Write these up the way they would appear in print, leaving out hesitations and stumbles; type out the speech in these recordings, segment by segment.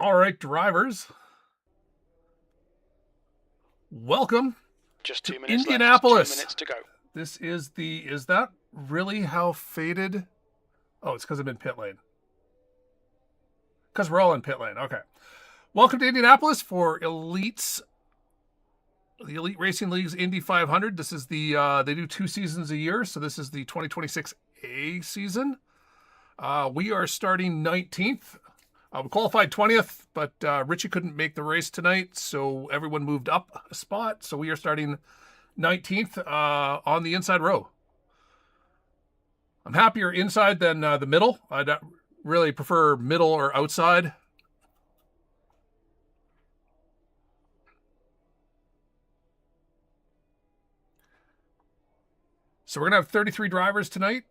All right, drivers. Welcome Just to 2 minutes Indianapolis. Left. 2 minutes to go. This is is that really how faded? Oh, it's because I'm in pit lane. Because we're all in pit lane. Okay. Welcome to Indianapolis for the Elite Racing League's Indy 500. This is they do 2 seasons a year, so this is the 2026 A season. We are starting 19th. We qualified 20th, but Richie couldn't make the race tonight, so everyone moved up a spot. So we are starting 19th on the inside row. I'm happier inside than the middle. I'd really prefer middle or outside. So we're going to have 33 drivers tonight.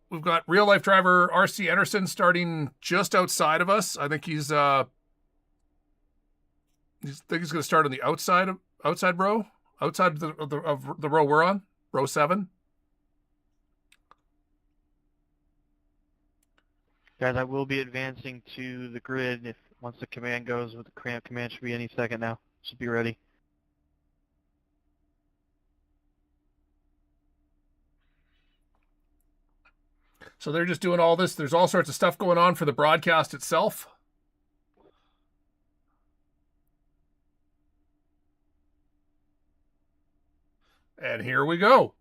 We've got real-life driver R.C. Anderson starting just outside of us. I think he's going to start on the outside row, outside of the row we're on, row 7. Guys, I will be advancing to the grid once the command goes. With the command should be any second now. Should be ready. So they're just doing all this. There's all sorts of stuff going on for the broadcast itself. And here we go.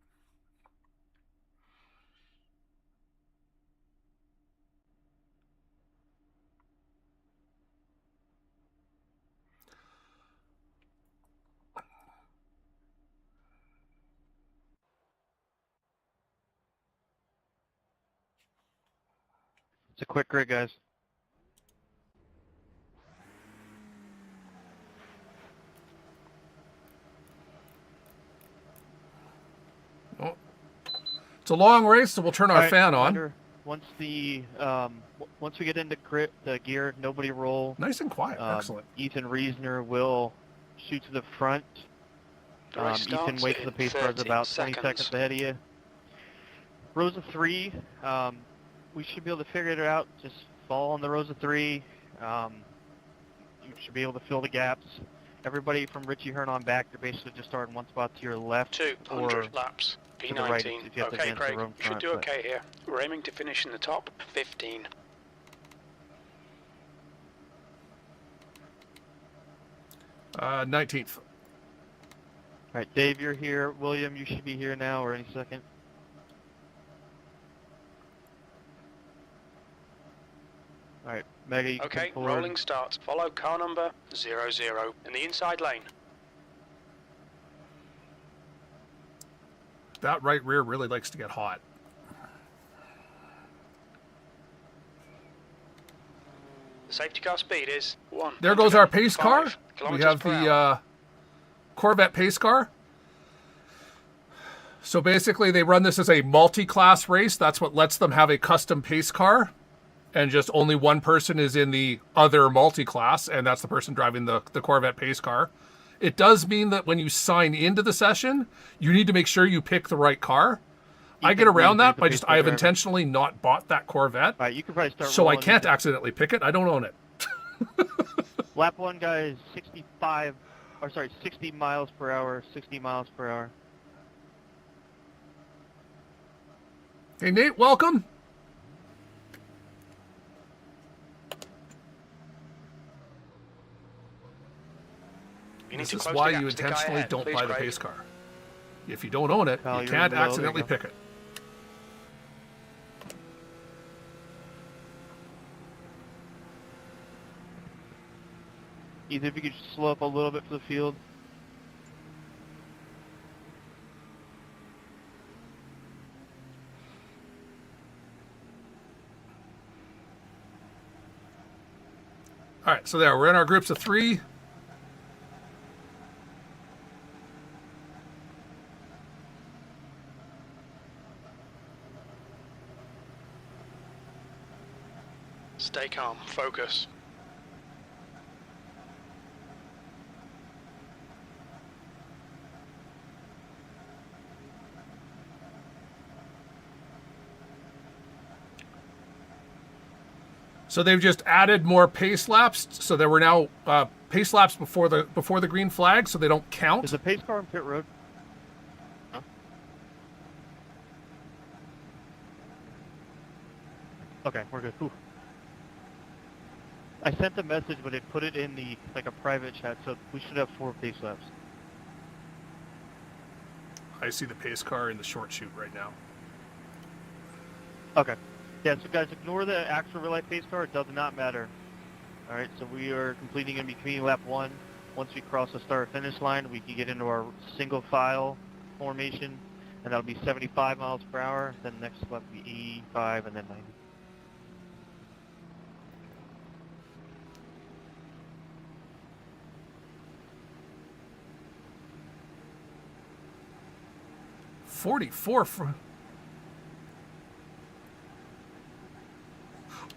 It's a quick grid, guys. Oh. It's a long race, so we'll turn our fan on. Once we get into the gear, nobody roll. Nice and quiet. Excellent. Ethan Reisner will shoot to the front. Ethan waits for the pace cars about 20 seconds ahead of you. Rows of 3, we should be able to figure it out. Just fall on the rows of 3. You should be able to fill the gaps. Everybody from Richie Hearn on back, they're basically just starting one spot to your left. 200 laps. To the right, P19. if you have to Okay, advance Craig. the road You should front, do okay here. We're aiming to finish in the top 15. Uh, 19th. All right, Dave, you're here. William, you should be here now or any second. All right, Mega, you can Okay, come forward. rolling starts. Follow car number 00 in the inside lane. That right rear really likes to get hot. The safety car speed is 1. There goes our pace car. We have the the Corvette pace car. So basically they run this as a multi-class race. That's what lets them have a custom pace car. And just only one person is in the other multi-class, and that's the person driving the Corvette pace car. It does mean that when you sign into the session, you need to make sure you pick the right car. I get around that by I have intentionally not bought that Corvette. All right, you can probably start so I can't accidentally pick it. I don't own it. Lap 1 guy is 60 miles per hour, 60 miles per hour. Hey, Nate, welcome. This is why you intentionally don't buy the pace car. If you don't own it, you can't accidentally pick it. Either if you could slow up a little bit for the field. All right, so there, we're in our groups of 3. Stay calm. Focus. So they've just added more pace laps. So there were now pace laps before the green flag, so they don't count. Is the pace car on pit road? Huh? Okay, we're good. Whew. I sent a message, but it put it in the like a private chat, so we should have 4 pace laps. I see the pace car in the short chute right now. Okay. Yeah, so guys, ignore the actual real life pace car. It does not matter. All right, so we are completing in between lap 1. Once we cross the start-finish line, we can get into our single file formation, and that'll be 75 miles per hour. Then next lap will be 85, and then 90.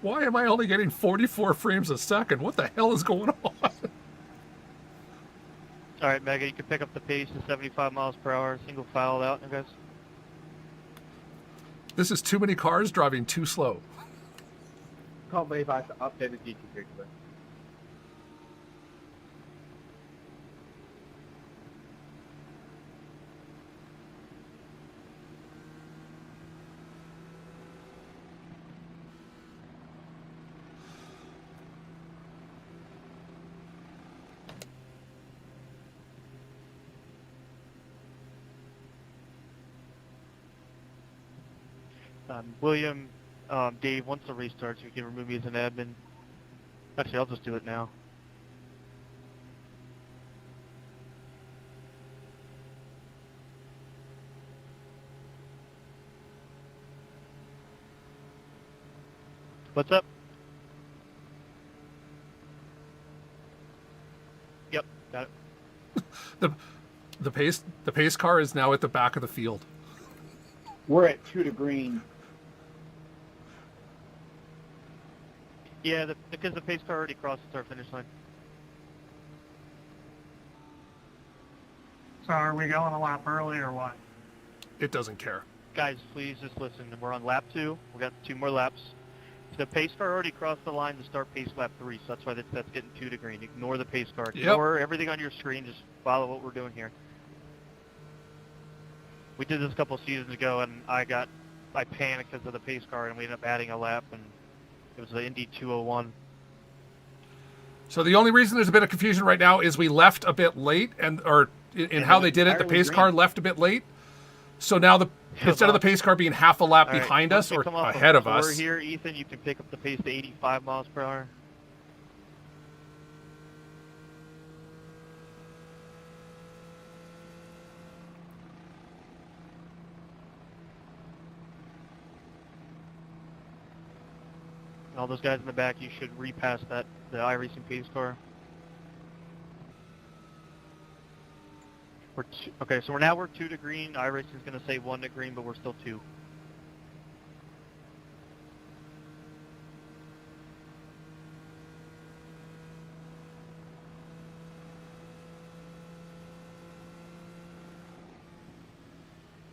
Why am I only getting 44 frames a second? What the hell is going on? All right, Mega, you can pick up the pace to 75 miles per hour, single file out, guys. This is too many cars driving too slow. Can't believe I updated the config. William, Dave, once the race starts, you can remove me as an admin. Actually, I'll just do it now. What's up? Yep, got it. The pace car is now at the back of the field. We're at 2 to green. Yeah, because the pace car already crossed the start-finish line. So are we going a lap early or what? It doesn't care. Guys, please just listen. We're on lap 2. We got 2 more laps. The pace car already crossed the line to start pace lap 3, so that's why that's getting 2 to green. Ignore the pace car. Ignore everything on your screen. Just follow what we're doing here. We did this a couple seasons ago, and I panicked because of the pace car, and we ended up adding a lap, and it was the Indy 201. So the only reason there's a bit of confusion right now is we left a bit late, or in how they did it, the pace car left a bit late. So now instead of the pace car being half a lap behind us or ahead of us. Here, Ethan, you can pick up the pace to 85 miles per hour. All those guys in the back, you should repass the iRacing pace car. Okay, so we're 2 to green. iRacing is going to say 1 to green, but we're still 2.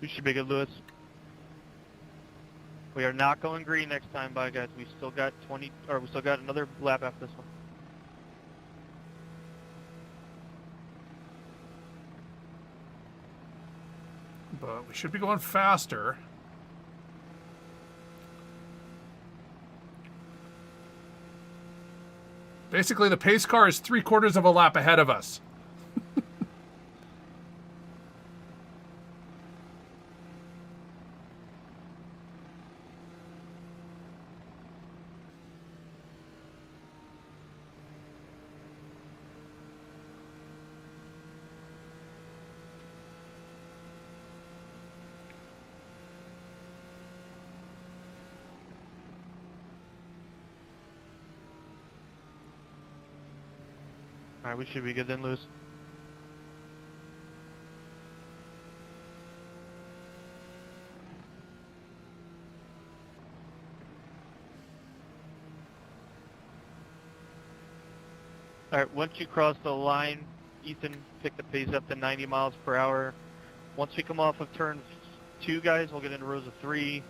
We should be good, Lewis. We are not going green next time, bye guys. We still got another lap after this one. But we should be going faster. Basically, the pace car is 3/4 of a lap ahead of us. Alright, we should be good then, Lewis. Alright, once you cross the line, Ethan, pick the pace up to 90 miles per hour. Once we come off of turn 2, guys, we'll get into rows of 3,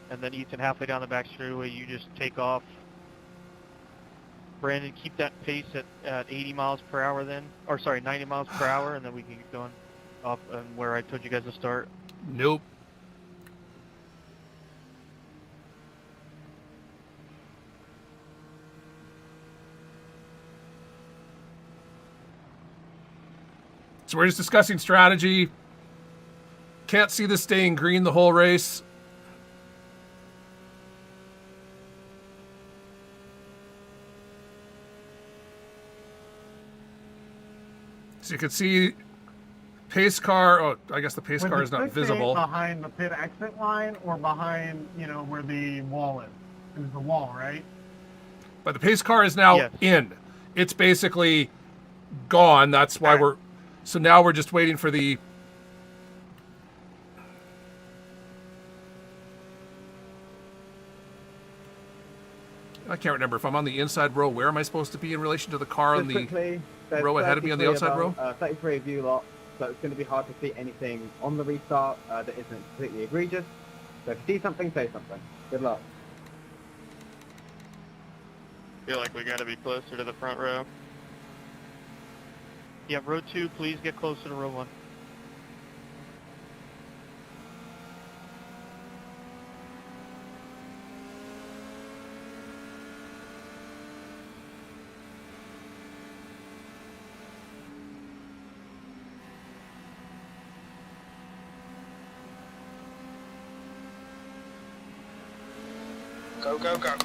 and then Ethan halfway down the back straightaway, you just take off Brandon, keep that pace at 80 miles per hour then. Or sorry, 90 miles per hour, and then we can get going off where I told you guys to start. Nope. So we're just discussing strategy. Can't see this staying green the whole race. So you can see pace car. Oh, I guess the pace car is not visible. Behind the pit exit line or behind, where the wall is? There's the wall, right? But the pace car is now in. It's basically gone. That's why we're... So now we're just waiting for the... I can't remember. If I'm on the inside row, where am I supposed to be in relation to the car on the row ahead of me on the outside row? 33 of you lot, so it's going to be hard to see anything on the restart that isn't completely egregious. So if you see something, say something. Good luck. Feel like we gotta be closer to the front row. Yeah, row 2, please get closer to row 1. Go, go, go.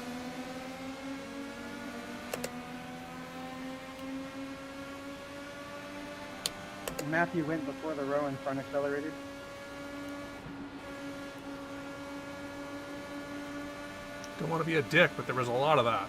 Matthew went before the row in front accelerated. Don't want to be a dick, but there was a lot of that.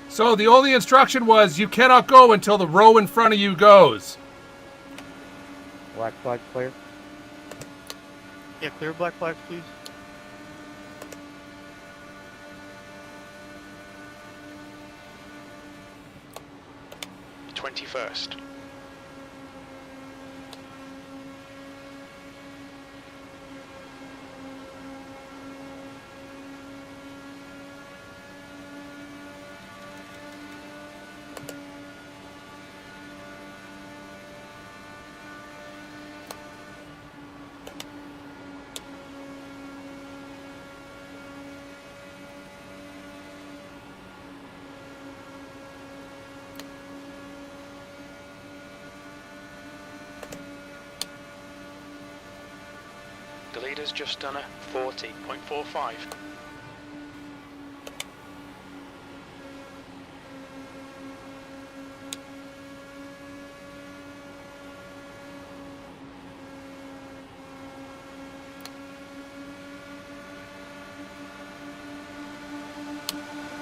So the only instruction was you cannot go until the row in front of you goes. Black flag clear. Yeah, clear black flags, please. The 21st. The leader's just done a 40.45.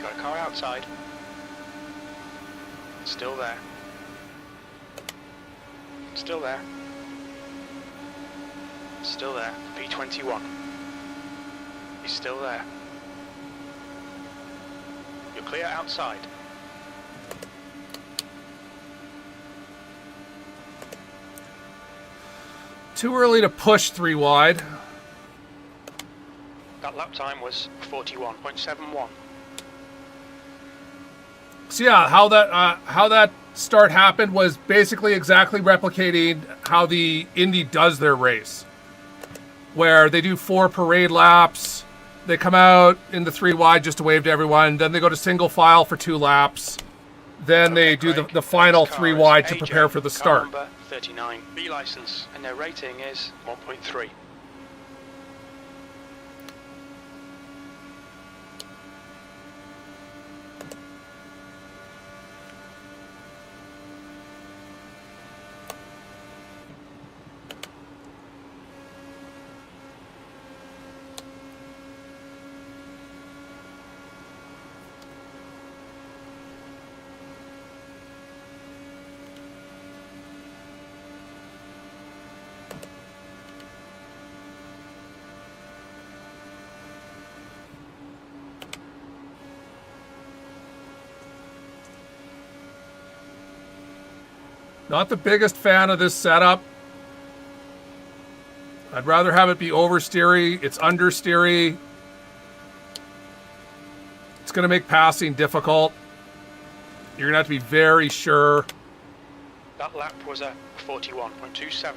Got a car outside. Still there. Still there. Still there. P21. He's still there. You're clear outside. Too early to push 3 wide. That lap time was 41.71. So yeah, how that start happened was basically exactly replicating how the Indy does their race, where they do 4 parade laps, they come out in the 3 wide just to wave to everyone, then they go to single file for 2 laps, then they do the final 3 wide to prepare for the start. Car number 39, B license, and their rating is 1.3. Not the biggest fan of this setup. I'd rather have it be oversteery. It's understeery. It's going to make passing difficult. You're going to have to be very sure. That lap was a 41.27.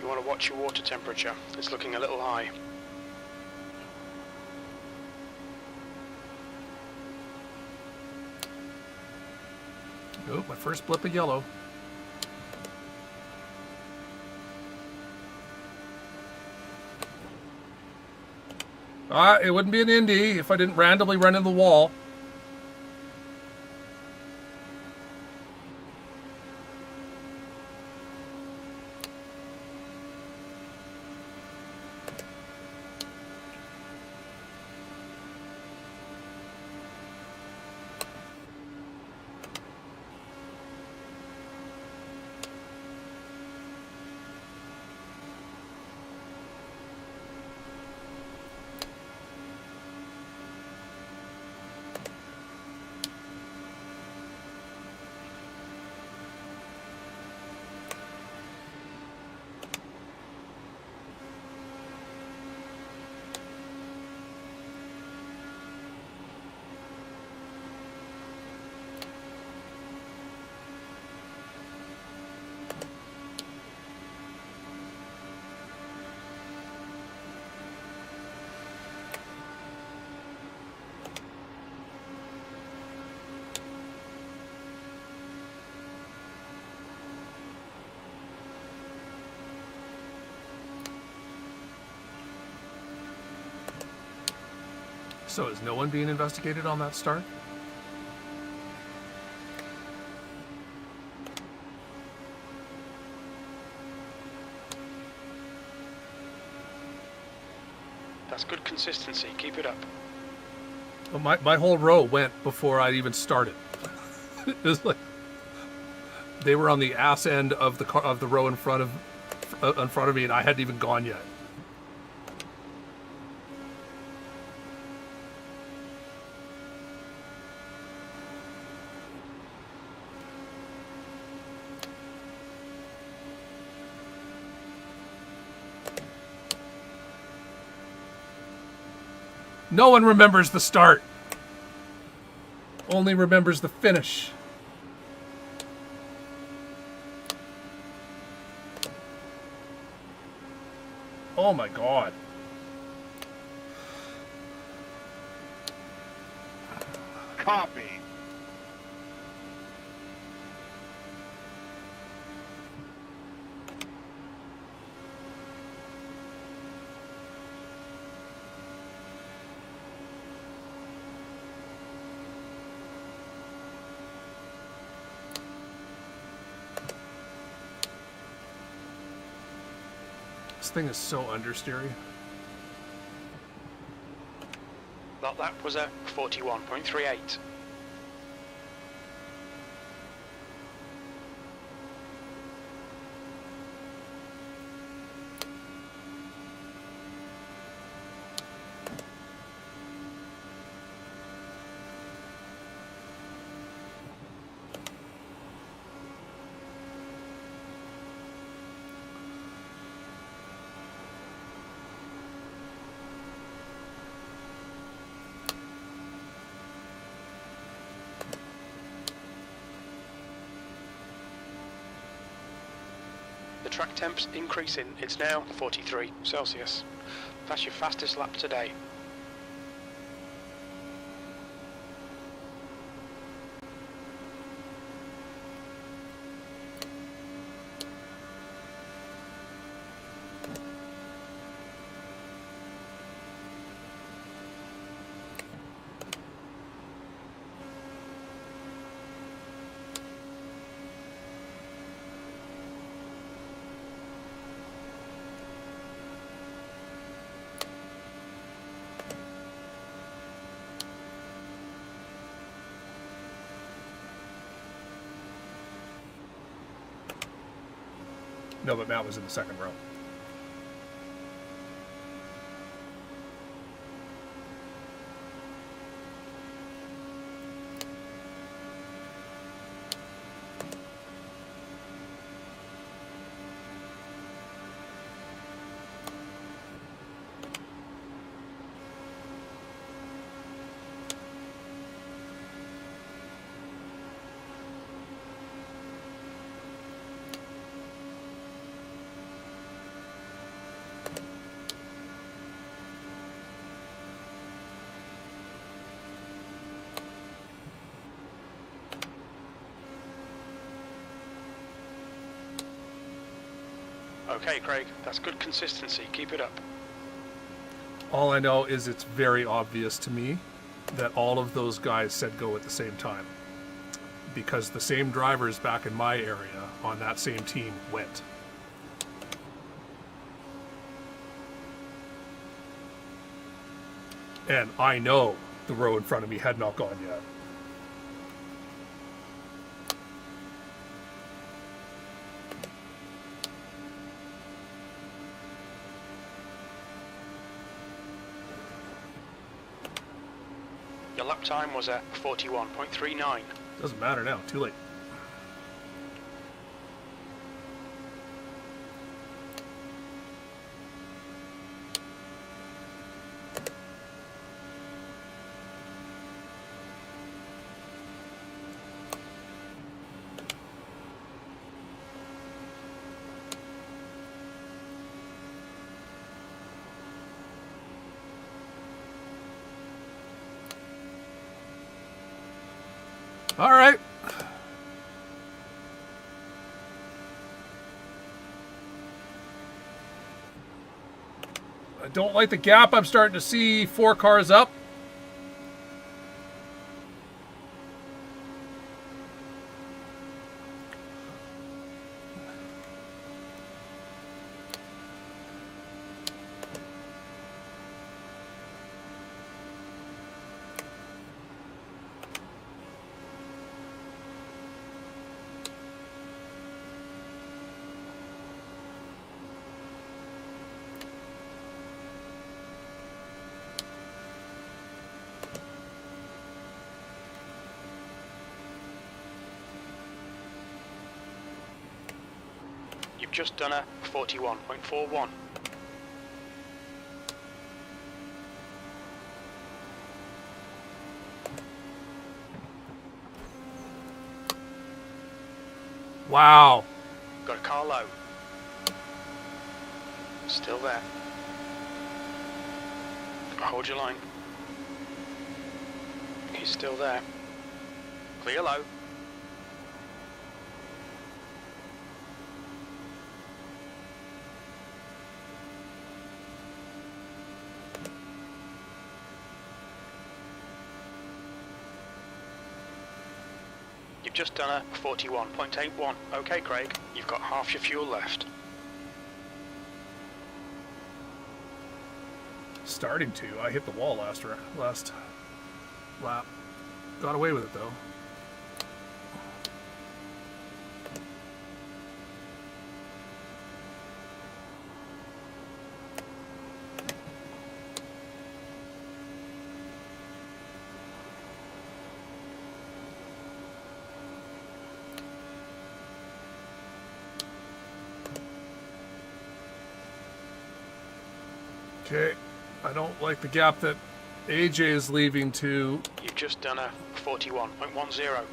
You want to watch your water temperature. It's looking a little high. Oh, my first blip of yellow. It wouldn't be an Indy if I didn't randomly run into the wall. So is no one being investigated on that start? That's good consistency. Keep it up. Well, my whole row went before I even started. It was like they were on the ass end of the car, of the row in front of me, and I hadn't even gone yet. No one remembers the start. Only remembers the finish. Oh my God. Copy. This thing is so understeery. That lap was a 41.38. The track temp's increasing. It's now 43 Celsius. That's your fastest lap today. No, but Matt was in the second row. Okay, Craig, that's good consistency. Keep it up. All I know is it's very obvious to me that all of those guys said go at the same time, because the same drivers back in my area on that same team went. And I know the row in front of me had not gone yet. Your lap time was at 41.39. Doesn't matter now, too late. All right. I don't like the gap I'm starting to see 4 cars up. You've just done a 41.41. Wow. Got a car low. Still there. Hold your line. He's still there. Clear low. You've just done a 41.81. Okay, Craig, you've got half your fuel left. Starting to. I hit the wall last lap. Got away with it though. Okay, I don't like the gap that AJ is leaving to. You've just done a 41.10.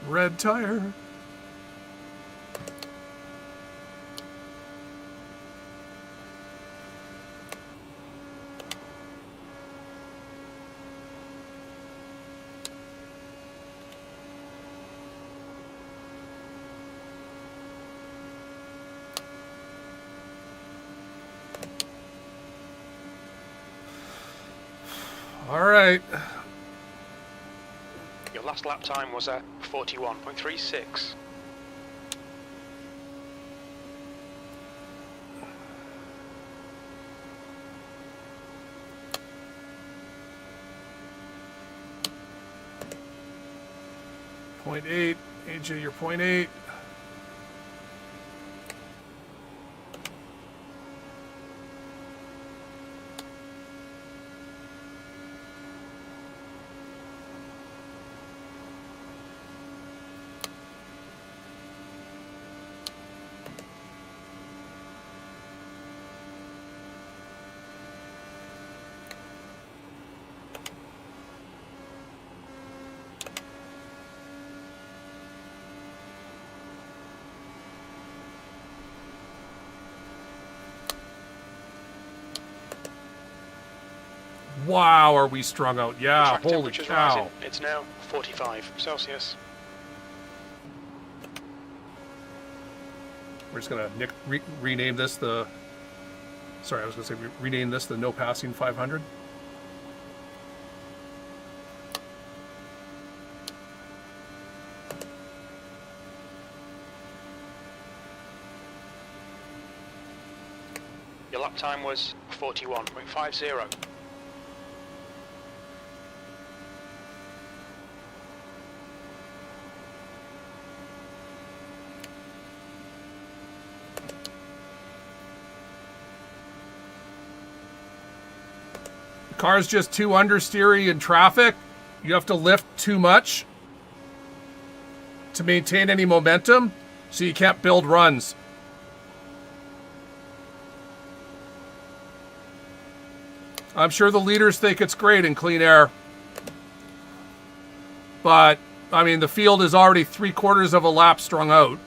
Red tire. All right. Your last lap time was at 41.36. 0.8. AJ, you're 0.8. Wow, are we strung out? Yeah, Track holy temperature's cow. rising. It's now 45 Celsius. We're just going to rename this the... Sorry, I was going to say rename this the No Passing 500. Your lap time was 41.50. The car's just too understeery in traffic. You have to lift too much to maintain any momentum, so you can't build runs. I'm sure the leaders think it's great in clean air. But, I mean, the field is already 3/4 of a lap strung out.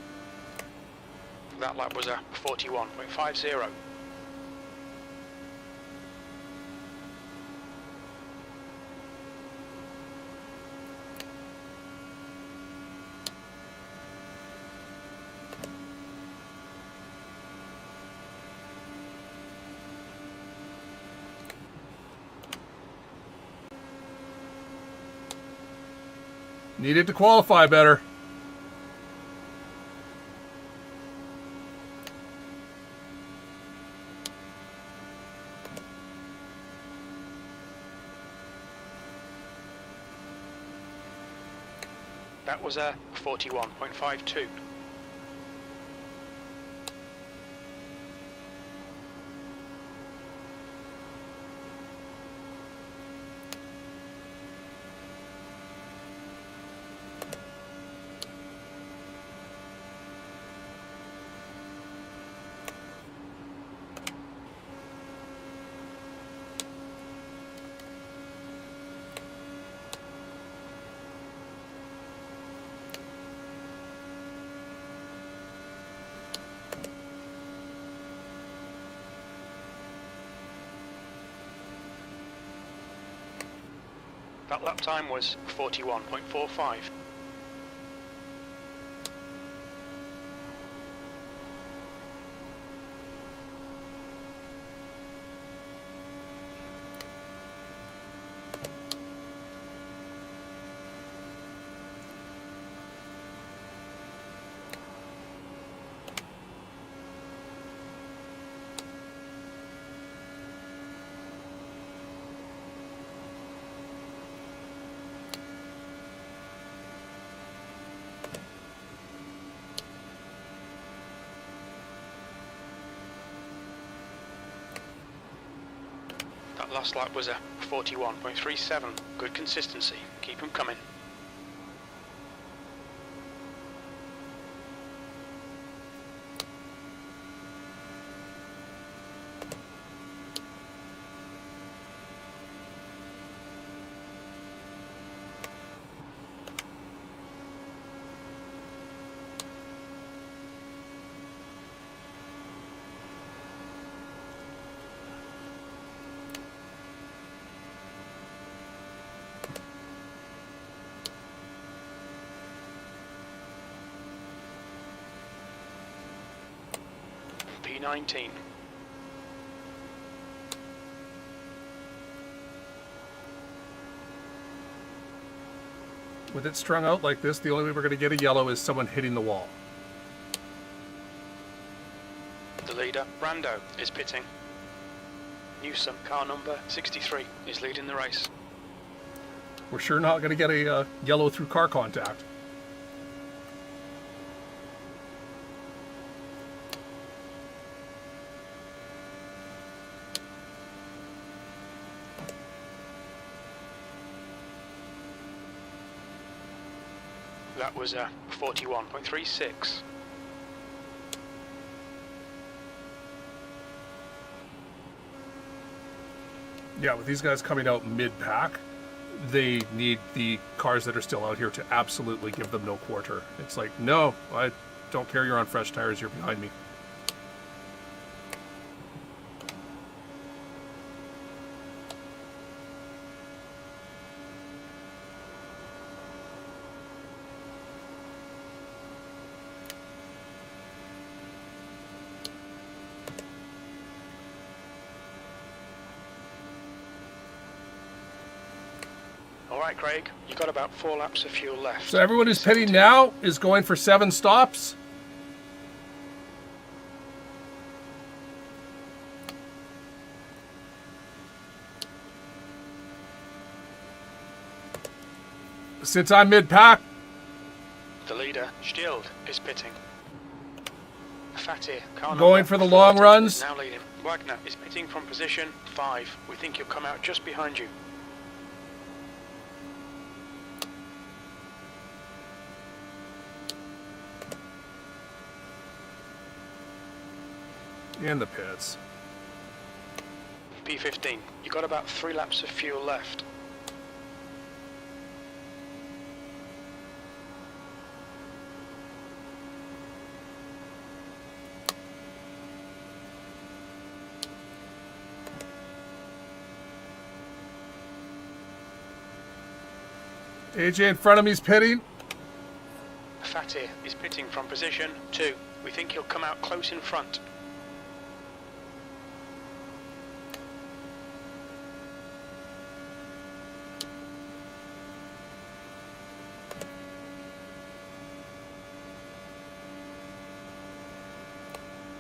That lap was a 41.50. Needed to qualify better. That was a 41.52. That lap time was 41.45. That last lap was a 41.37. Good consistency. Keep them coming. P19. With it strung out like this, the only way we're going to get a yellow is someone hitting the wall. The leader, Brando, is pitting. Newsom, car number 63, is leading the race. We're sure not going to get a yellow through car contact. That was a 41.36. Yeah, with these guys coming out mid-pack, they need the cars that are still out here to absolutely give them no quarter. It's like, no, I don't care, you're on fresh tires, you're behind me. All right, Craig, you got about 4 laps of fuel left. So everyone who's pitting now is going for 7 stops. Since I'm mid-pack, The leader, Stield, is pitting. Fatih, car going number for the long 40, runs. is now leading. Wagner is pitting from position 5. We think he'll come out just behind you. in the pits. P15, you got about 3 laps of fuel left. AJ in front of me is pitting. Fatih is pitting from position 2. We think he'll come out close in front.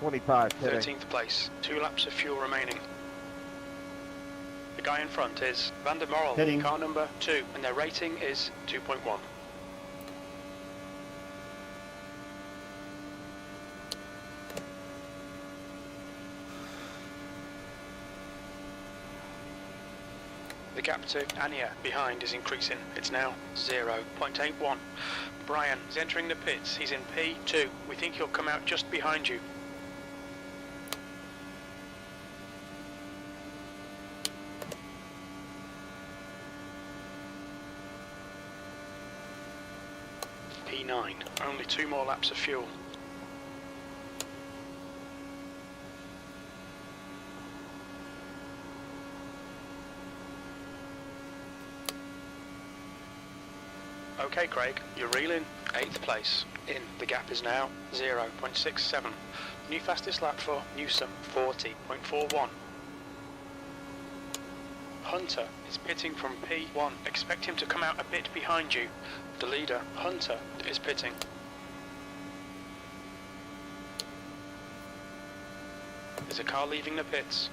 .25 13th place, 2 laps of fuel remaining. The guy in front is Van der Morel, Hitting. car number 2, and their rating is 2.1. The gap to Anya behind is increasing. It's now 0.81. Brian is entering the pits. He's in P2. We think he'll come out just behind you. P9. Only 2 more laps of fuel. Okay, Craig, you're reeling. 8th place. In. The gap is now 0.67. New fastest lap for Newsom, 40.41. Hunter is pitting from P1. Expect him to come out a bit behind you. The leader, Hunter, is pitting. There's a car leaving the pits.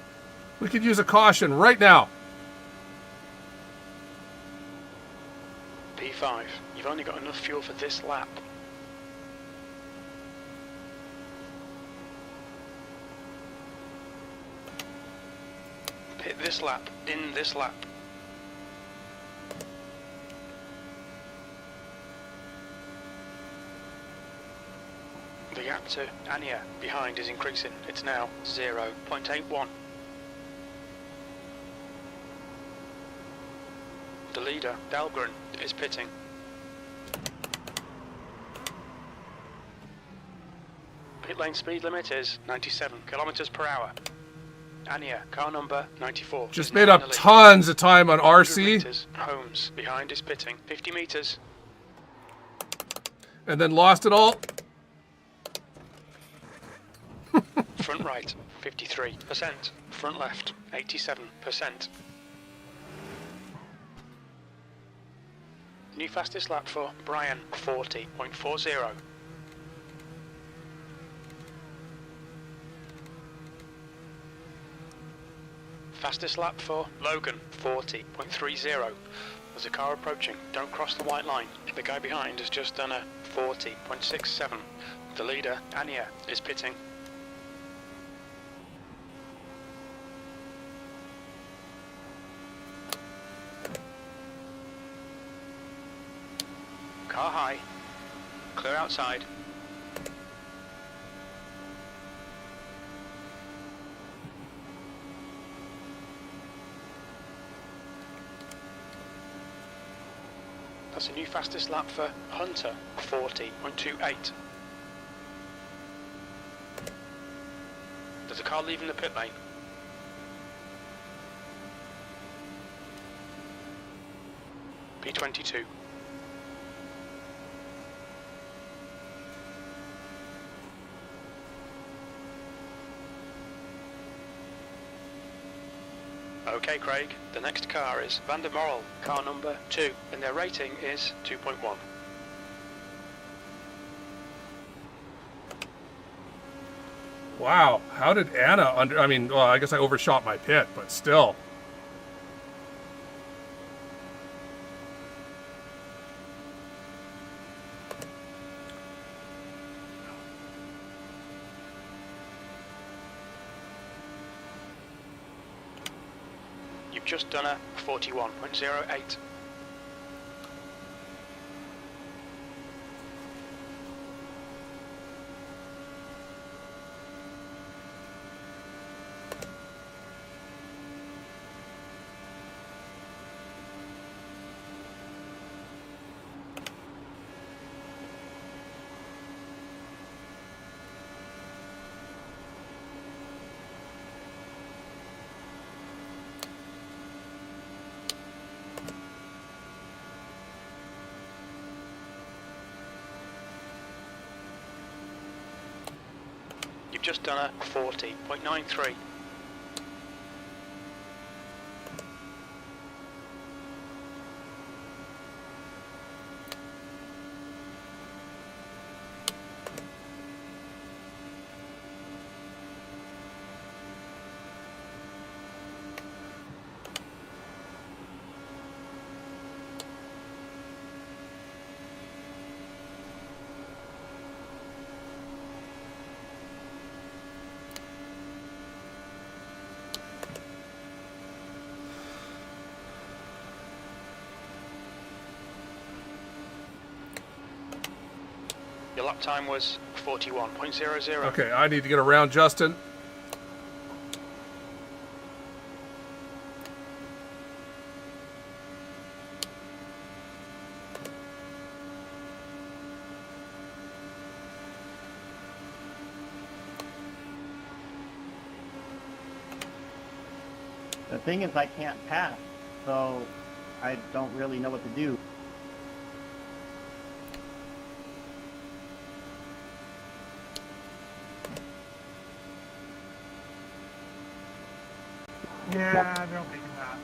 We could use a caution right now. P5. You've only got enough fuel for this lap. Pit this lap, in this lap. The gap to Anya behind is increasing. It's now 0.81. The leader, Dahlgren, is pitting. Pit lane speed limit is 97 kilometers per hour. Anya, car number 94. Just made up tons of time on 100 RC. meters. Holmes behind is pitting. 50 meters. And then lost it all. Front right, 53%. Front left, 87%. New fastest lap for Brian, 40.40. Fastest lap for Logan, 40.30. There's a car approaching. Don't cross the white line. The guy behind has just done a 40.67. The leader, Anya, is pitting. Car high, Clear outside. That's a new fastest lap for Hunter, 40.28. There's a car leaving the pit lane. P22. Okay, Craig, the next car is Van der Morel, car number 2, and their rating is 2.1. Wow, how did Anna I mean, well, I guess I overshot my pit, but still. You've just done a 41.08. You've just done a 40.93. Your lap time was 41.00. Okay, I need to get around Justin. The thing is, I can't pass, so I don't really know what to do. Yeah, I don't think that.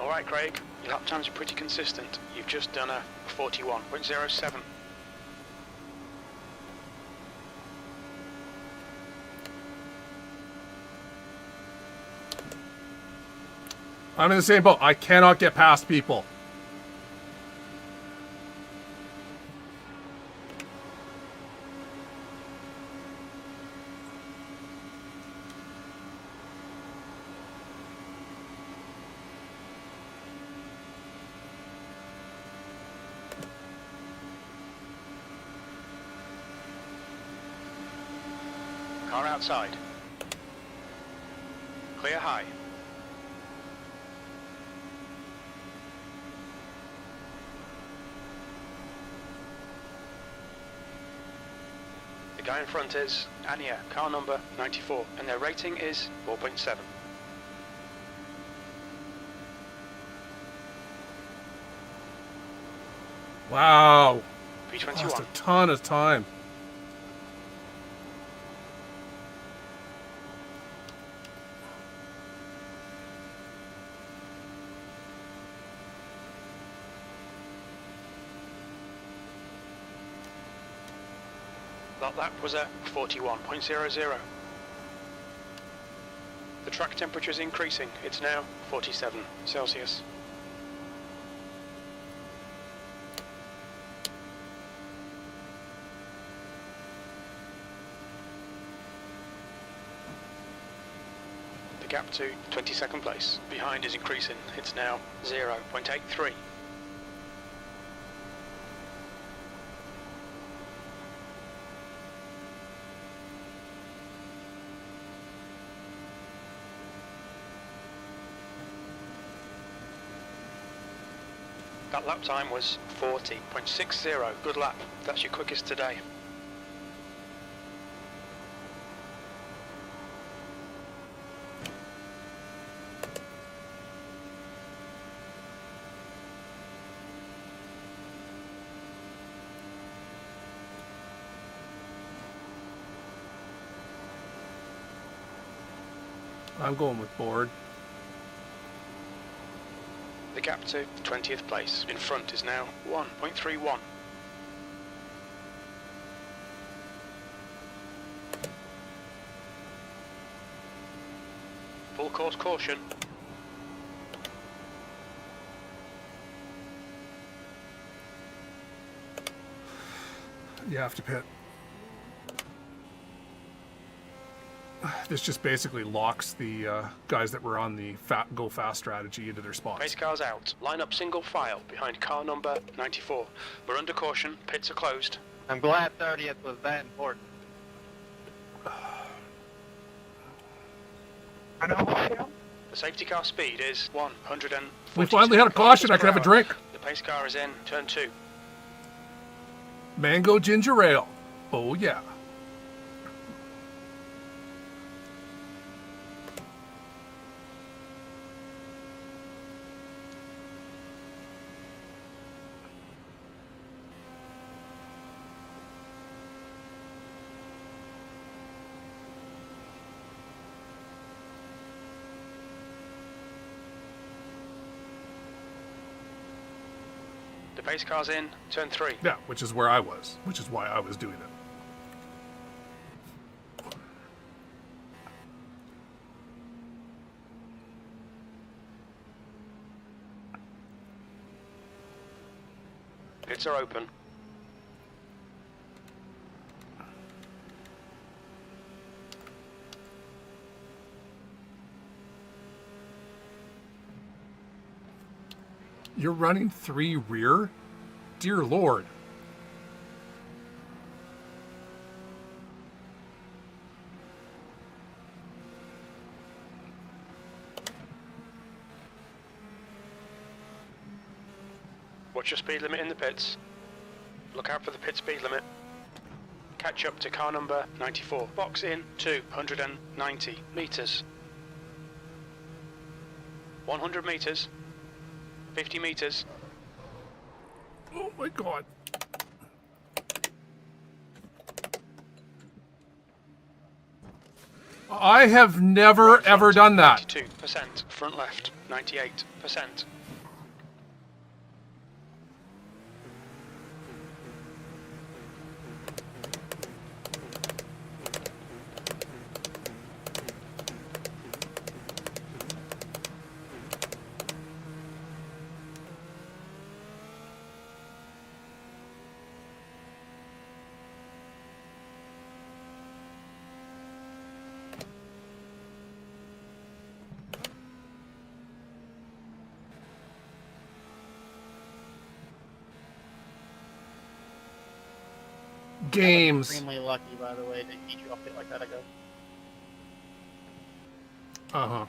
Alright, Craig, your lap times are pretty consistent. You've just done a 41.07. I'm in the same boat. I cannot get past people. Car outside. Clear high. The guy in front is Anya, car number 94, and their rating is 4.7. Wow. P21. Lost a ton of time. That lap was a 41.00. The track temperature is increasing. It's now 47 Celsius. The gap to 22nd place behind is increasing. It's now 0.83. That lap time was 40.60. Good lap. That's your quickest today. I'm going with board. The gap to 20th place in front is now 1.31. Full course caution. You have to pit. This just basically locks the guys that were on the go fast strategy into their spots. Pace cars out. Line up single file behind car number 94. We're under caution. Pits are closed. I'm glad 30th was that important. I know who I am. The safety car speed is 100. We finally had a caution. I can have a drink. The pace car is in turn 2. Mango ginger ale. Oh yeah. The pace car's in turn 3. Yeah, which is where I was, which is why I was doing it. Pits are open. You're running 3 rear? Dear Lord. Watch your speed limit in the pits. Look out for the pit speed limit. Catch up to car number 94. Box in 290 meters. 100 meters. 50 meters. Oh my God. I have never Right ever done that. 92%. Front left 98%. Games. Extremely lucky, by the way, to eat you off it like that, I guess. Uh-huh.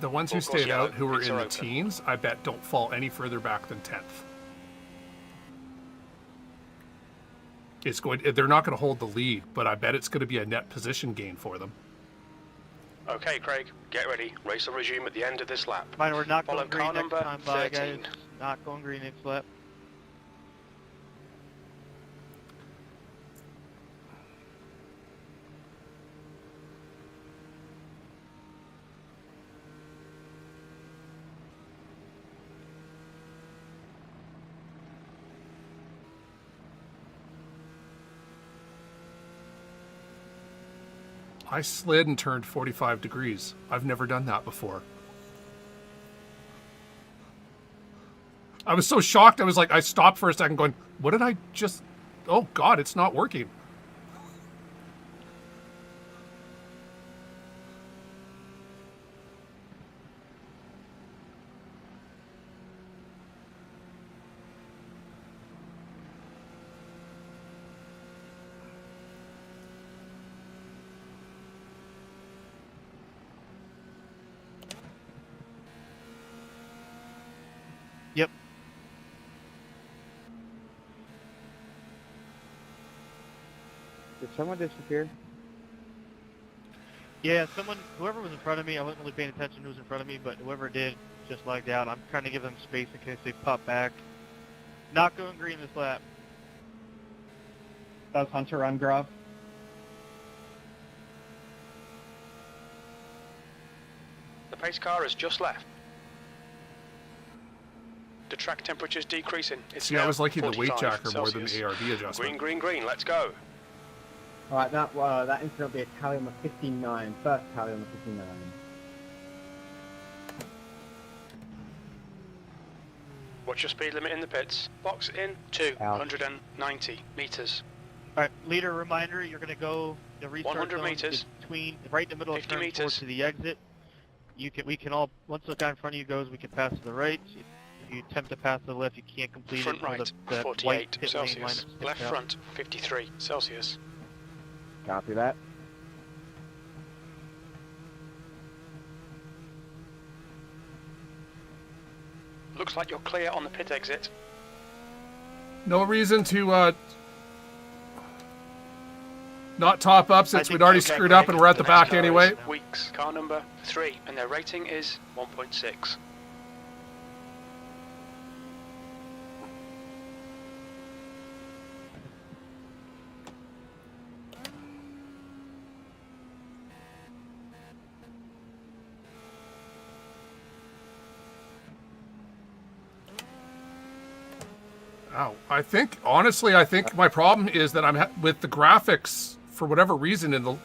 The ones who Full course stayed yellow. out, who were Pits in are the open. teens, I bet don't fall any further back than 10th. It's going. They're not going to hold the lead, but I bet it's going to be a net position gain for them. Okay, Craig, get ready. Race will resume at the end of this lap. Fine, we're not Follow going green car next number time, bye, guys. 13. Not going green next lap. I slid and turned 45 degrees. I've never done that before. I was so shocked. I was like, I stopped for a second going, what did I just Oh, God, it's not working. Yep. Did someone disappear? Yeah, whoever was in front of me, I wasn't really paying attention who was in front of me, but whoever did just lagged out. I'm trying to give them space in case they pop back. Not going green this lap. Does Hunter run Graf? The pace car has just left. The track temperature's decreasing. It's See, I now was liking the weight 45 jacker more than Celsius. the ARB adjustment. Green, green, green, let's go. Alright, that incident will be a tally on the 59. First tally on the 59. What's your speed limit in the pits? Box in 290 meters. All right, leader reminder, you're going to go the restart 100 zone meters. between right in the middle of 50 turn 4 meters. to the exit. We can all, once the guy in front of you goes, we can pass to the right. If you attempt to pass to the left, you can't complete Front it. until right, the 48 white pit lane line Celsius. is tipped Left out. front, 53 Celsius. Copy that. Looks like you're clear on the pit exit. No reason to not top up since think we'd already they're back screwed up and we're at the next back car anyway. is Weeks, car number 3, and their rating is 1.6. Ow. Honestly, I think my problem is that I'm with the graphics for whatever reason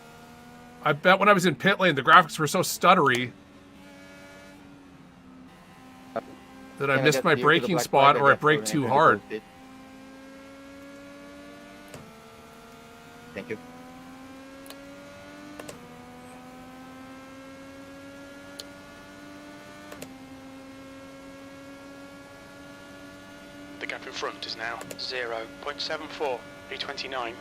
I bet when I was in pit lane, the graphics were so stuttery that I missed my braking spot or I brake too hard. Thank you. The gap in front is now 0.74 B29.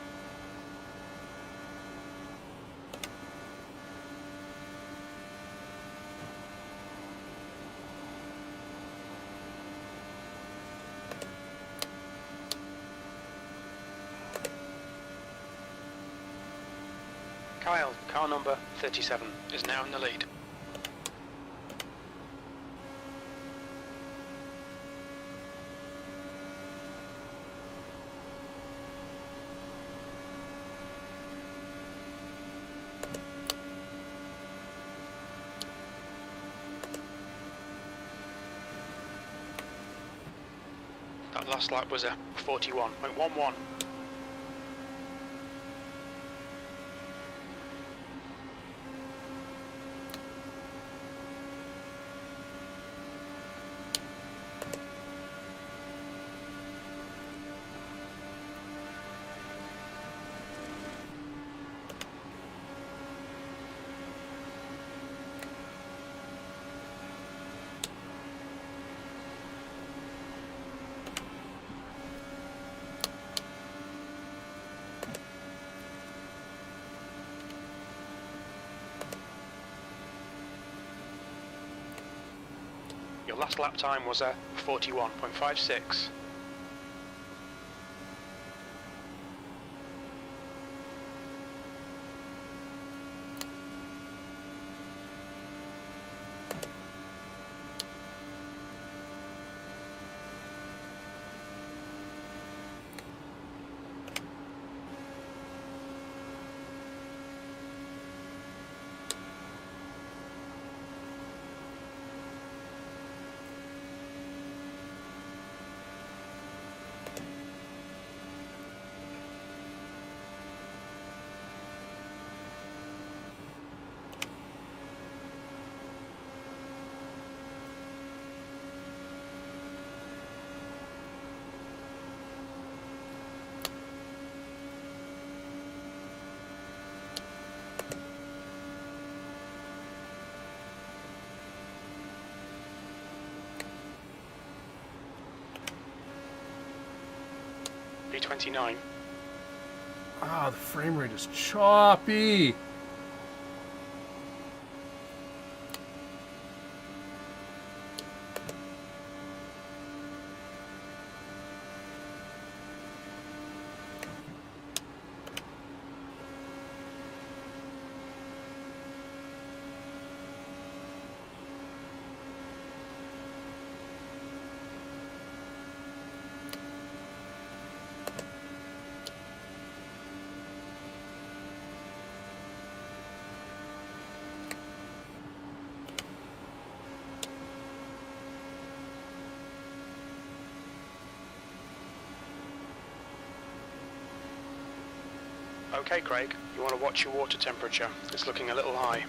Kyle, car number 37, is now in the lead. That last lap was a 41.11. Your last lap time was a 41.56. P29. Ah, the frame rate is choppy. Okay, Craig, you want to watch your water temperature. It's looking a little high.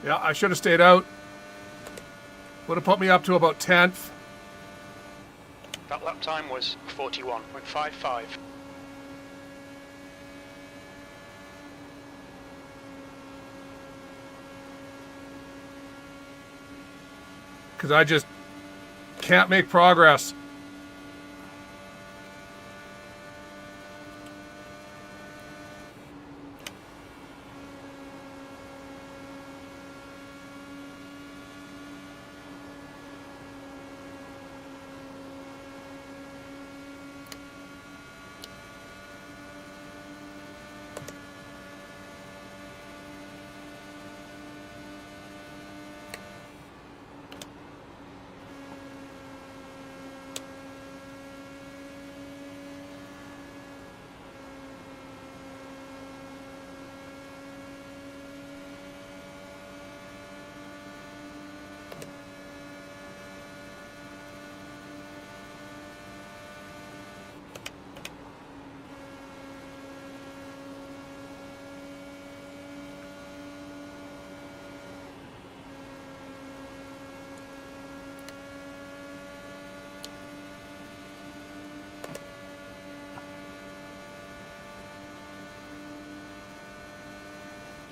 Yeah, I should have stayed out. Would have put me up to about 10th. That lap time was 41.55. Because I just can't make progress.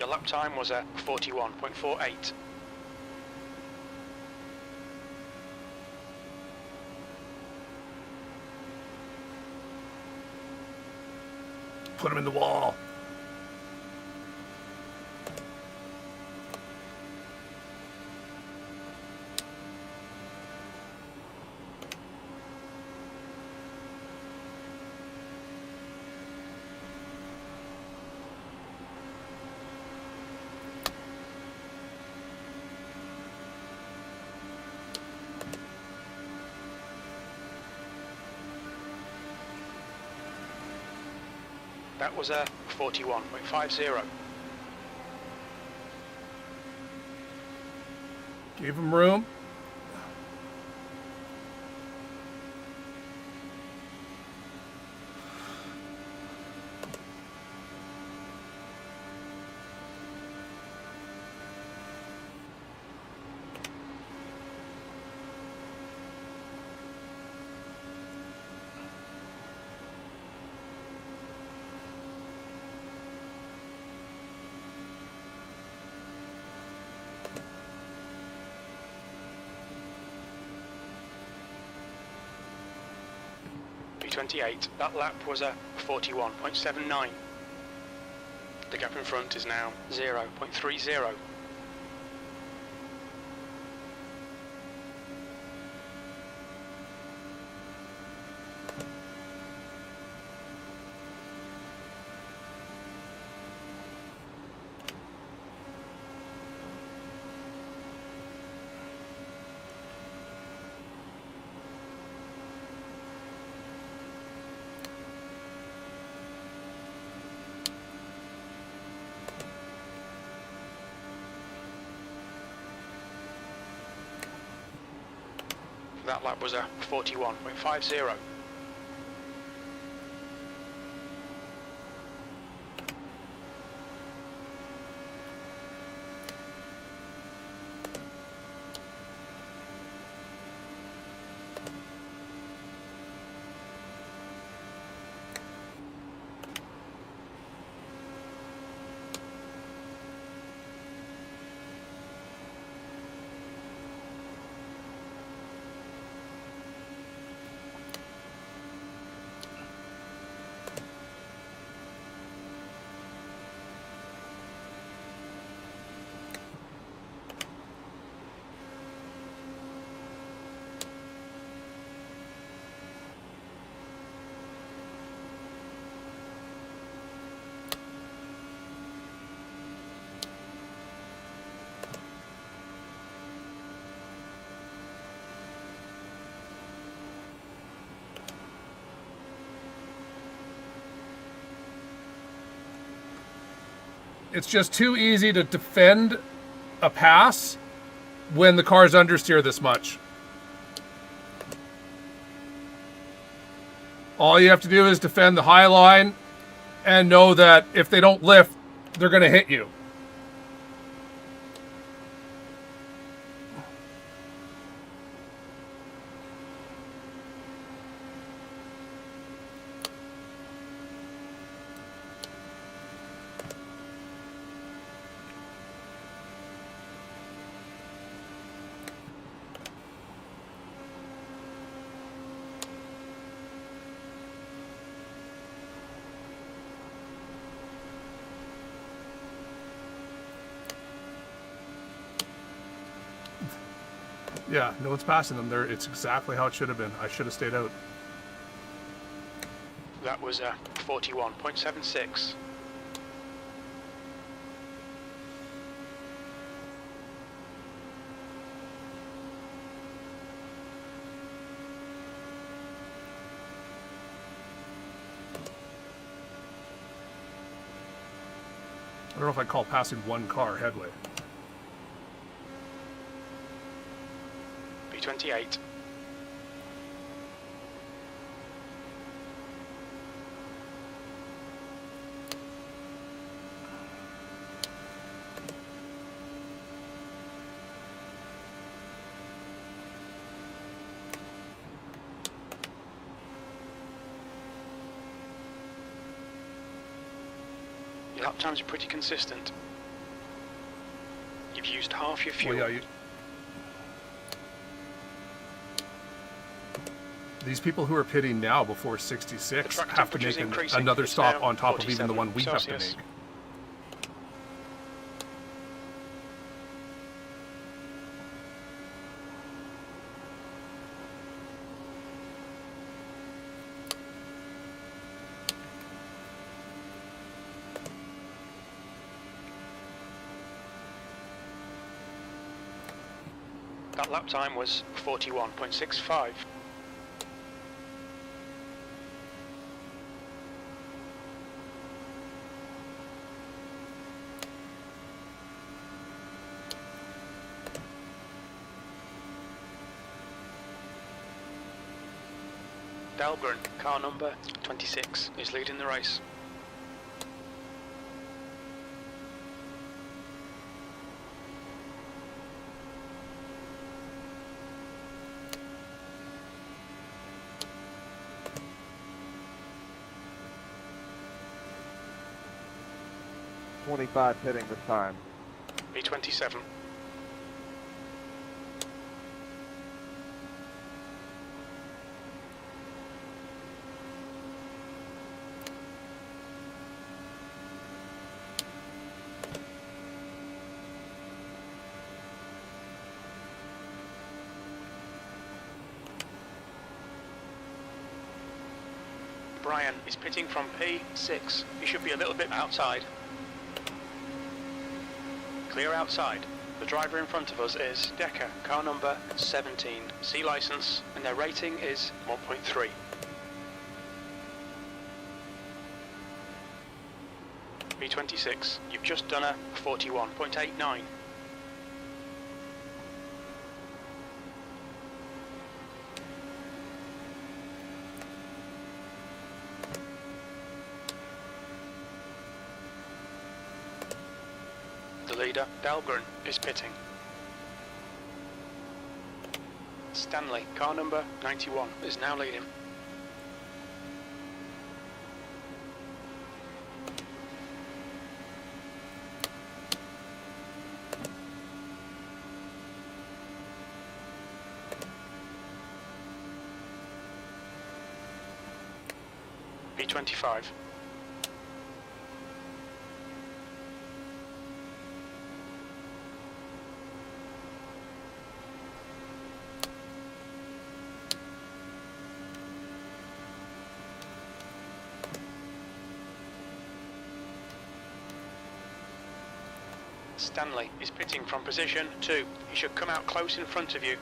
Your lap time was at 41.48. Put him in the wall. That was a 41.50. Gave him room. B28, that lap was a 41.79. The gap in front is now 0.30. That lap was a 41.50. It's just too easy to defend a pass when the car's understeer this much. All you have to do is defend the high line and know that if they don't lift, they're going to hit you. Yeah, no one's passing them there. It's exactly how it should have been. I should have stayed out. That was a 41.76. I don't know if I'd call passing one car headway. B28. Your lap times are pretty consistent. You've used half your fuel. Well, yeah, these people who are pitting now before 66 have to make another stop on top of even the one we have to make. That lap time was 41.65. Dahlgren, car number 26, is leading the race. .25 hitting this time. B27. Ryan is pitting from P6. He should be a little bit outside. Clear outside. The driver in front of us is Decker, car number 17, C license, and their rating is 1.3. P26, you've just done a 41.89. The leader, Dahlgren, is pitting. Stanley, car number 91, is now leading. P25. Stanley is pitting from position 2. He should come out close in front of you.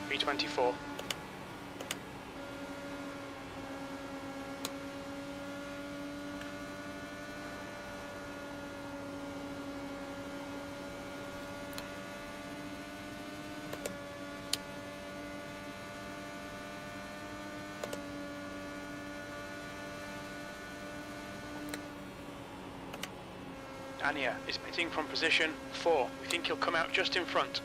P24. Ania is pitting from position 4. We think he'll come out just in front.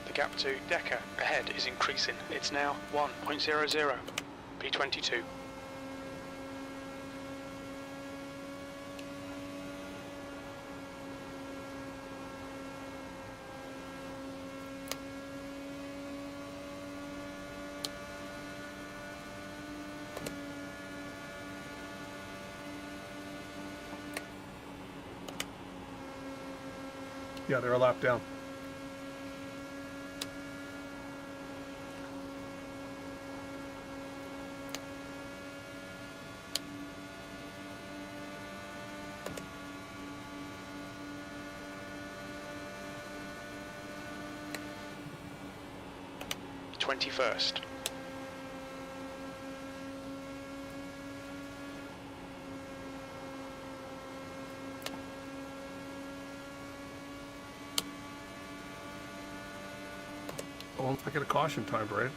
The gap to Decker ahead is increasing. It's now 1.00. P22. Yeah, they're a lap down. First. Oh, I get a caution time, Brad.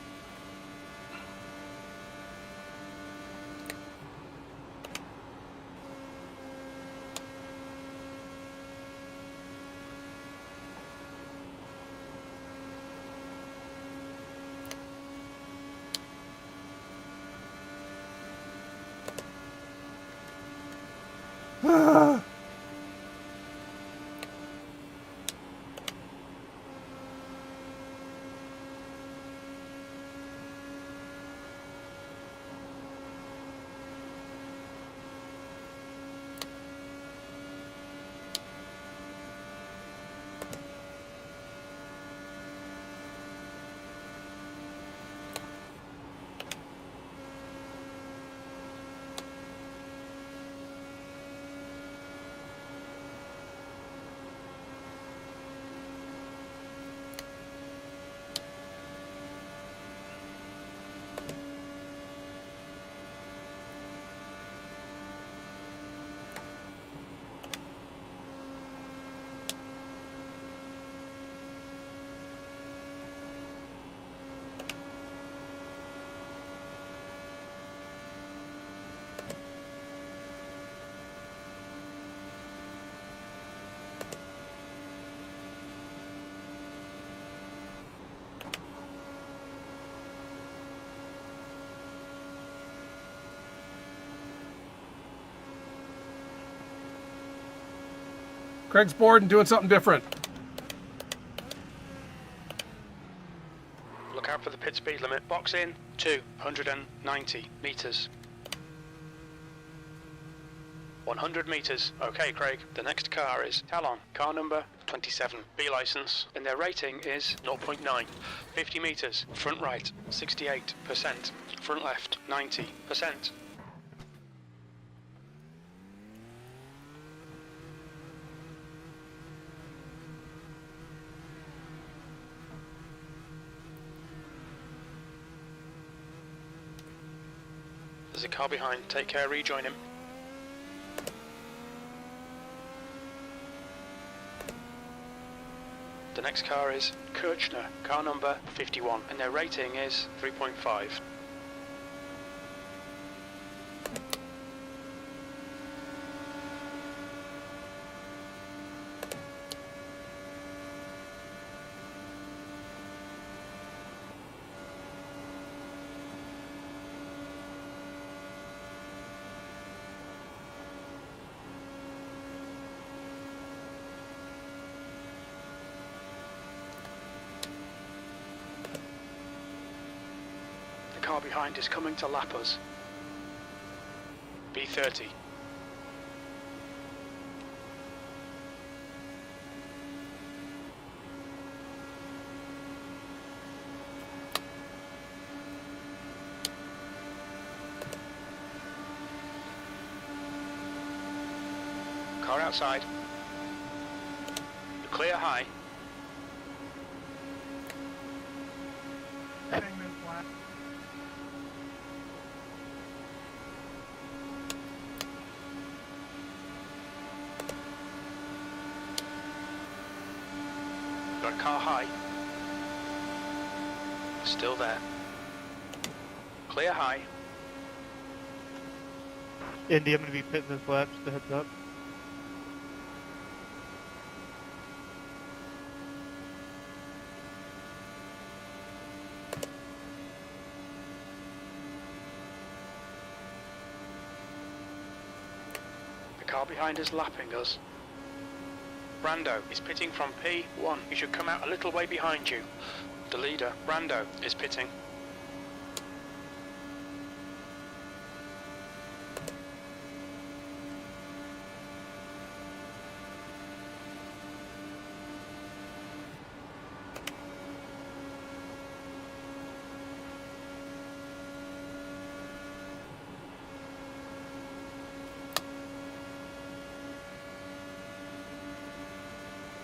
Craig's bored and doing something different. Look out for the pit speed limit. Box in 290 meters. 100 meters. Okay, Craig. The next car is Talon. Car number 27. B license. And their rating is 0.9. 50 meters. Front right 68%. Front left 90%. There's a car behind. Take care, rejoin him. The next car is Kirchner, car number 51, and their rating is 3.5. The car behind is coming to lap us. B30. Car outside. Clear high. Heading this lap. Got a car high. Still there. Clear high. Indy, I'm going to be pitting this lap, just a heads up. The car behind is lapping us. Brando is pitting from P1. You should come out a little way behind you. The leader, Brando, is pitting.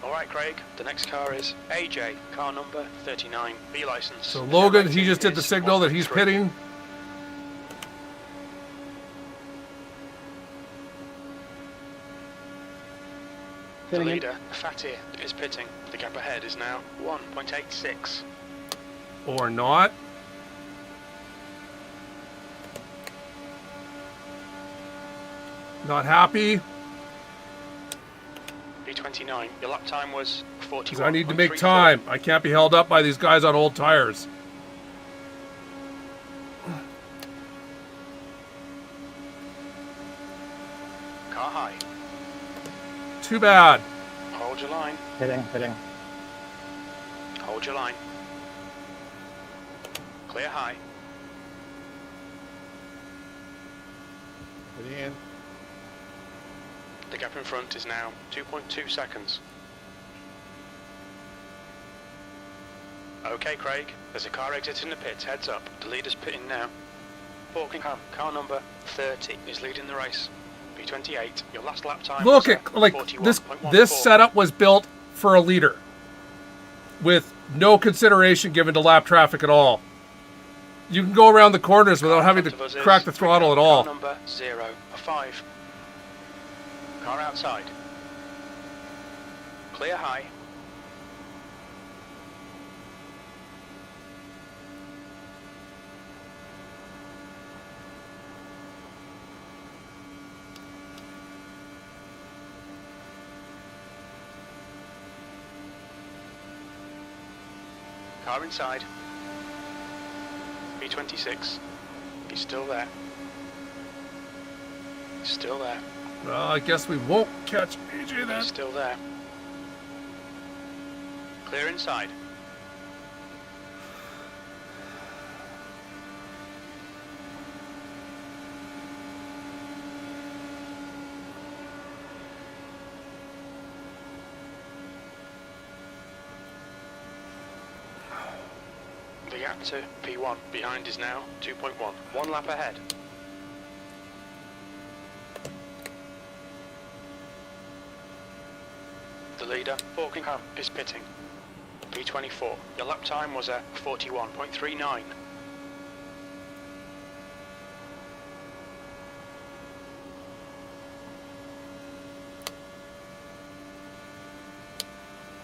Alright, Craig, the next car is AJ, car number 39, B license. So Logan, he just did the signal that he's pitting. The leader, Fatir, is pitting. The gap ahead is now 1.86. Or not. Not happy. B29, your lap time was 41. Because I need to make time. I can't be held up by these guys on old tires. Car high. Too bad. Hold your line. Hitting. Hold your line. Clear high. Hitting in. The gap in front is now 2.2 seconds. Okay, Craig, there's a car exiting the pits. Heads up. The leader's pitting now. Porkingham, car number 30, is leading the race. B28, your last lap time. Look at, like, this setup was built for a leader with no consideration given to lap traffic at all. You can go around the corners without having to crack the throttle at all. Car number 05. Car outside. Clear high. Car inside. B26. He's still there. He's still there. Well, I guess we won't catch AJ then. He's still there. Clear inside. The gap to P1 behind is now 2.1. 1 lap ahead. The leader, Borkingham, is pitting. P24. Your lap time was a 41.39.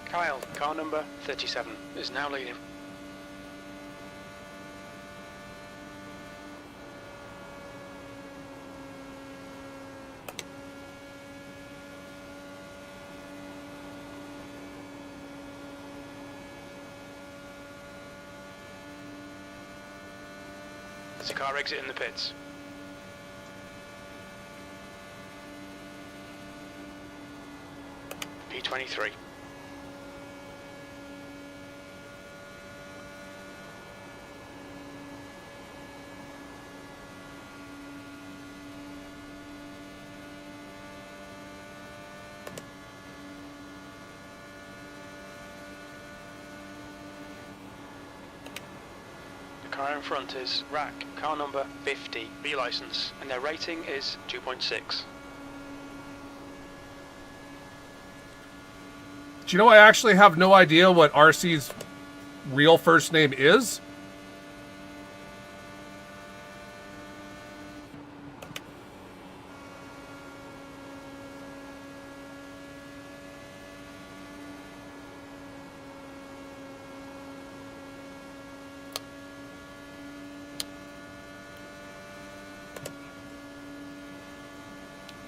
Kyle, car number 37, is now leading. There's a car exit in the pits. P23. Car in front is Rack, car number 50, B license, and their rating is 2.6. Do you know I actually have no idea what RC's real first name is?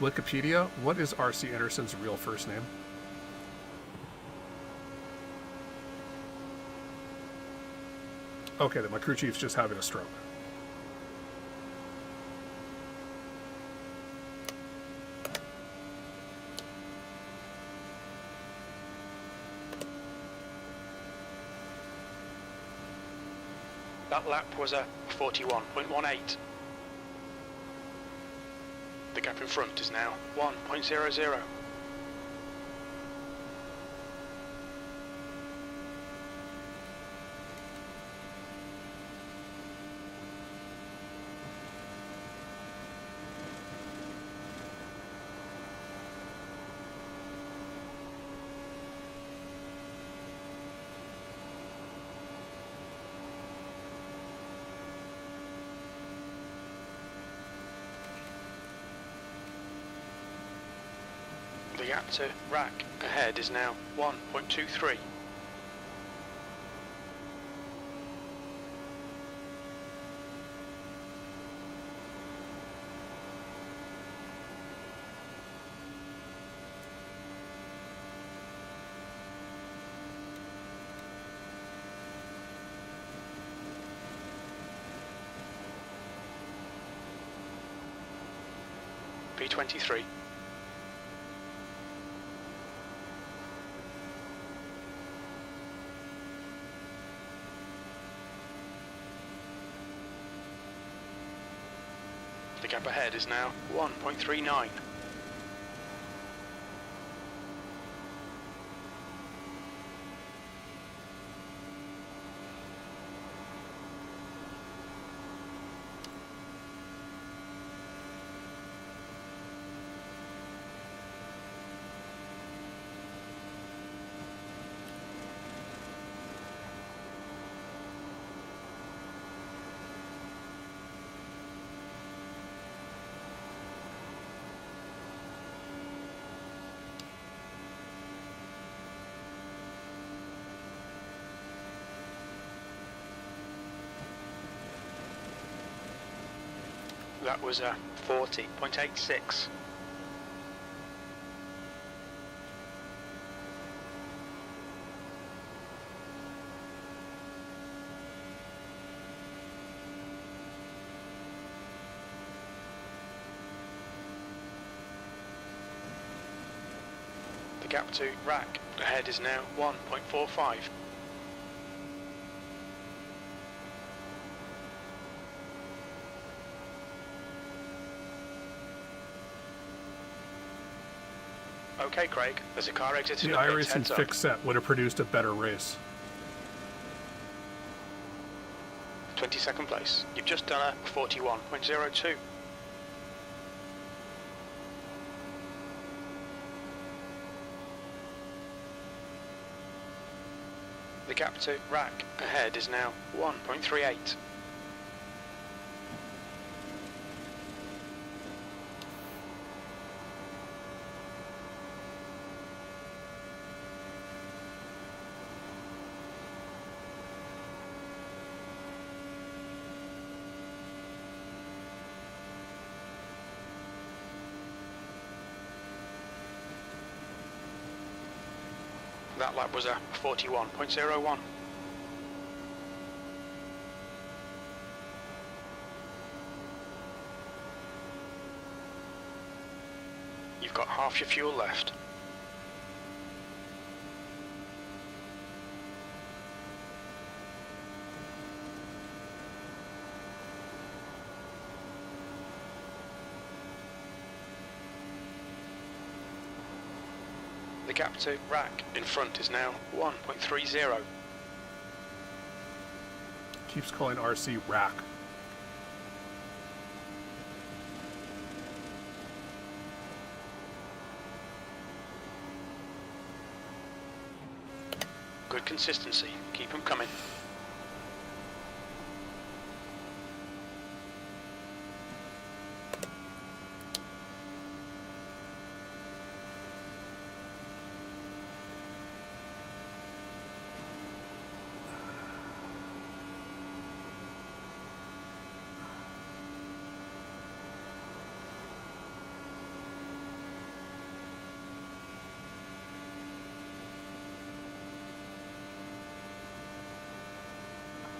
Wikipedia, what is RC Anderson's real first name? Okay, then my crew chief's just having a stroke. That lap was a 41.18. The gap in front is now 1.00. The gap to Rack ahead is now 1.23. P23. The gap ahead is now 1.39. That was a 40.86. gap to Rack ahead is now 1.45. Okay, Craig, there's a car exiting The the pits, iRacing heads up. fixed set would have produced a better race. 22nd place. You've just done a 41.02. The gap to Rack ahead is now 1.38. That lap was a 41.01. You've got half your fuel left. The gap to Rack in front is now 1.30. Keeps calling RC Rack. Good consistency. Keep them coming.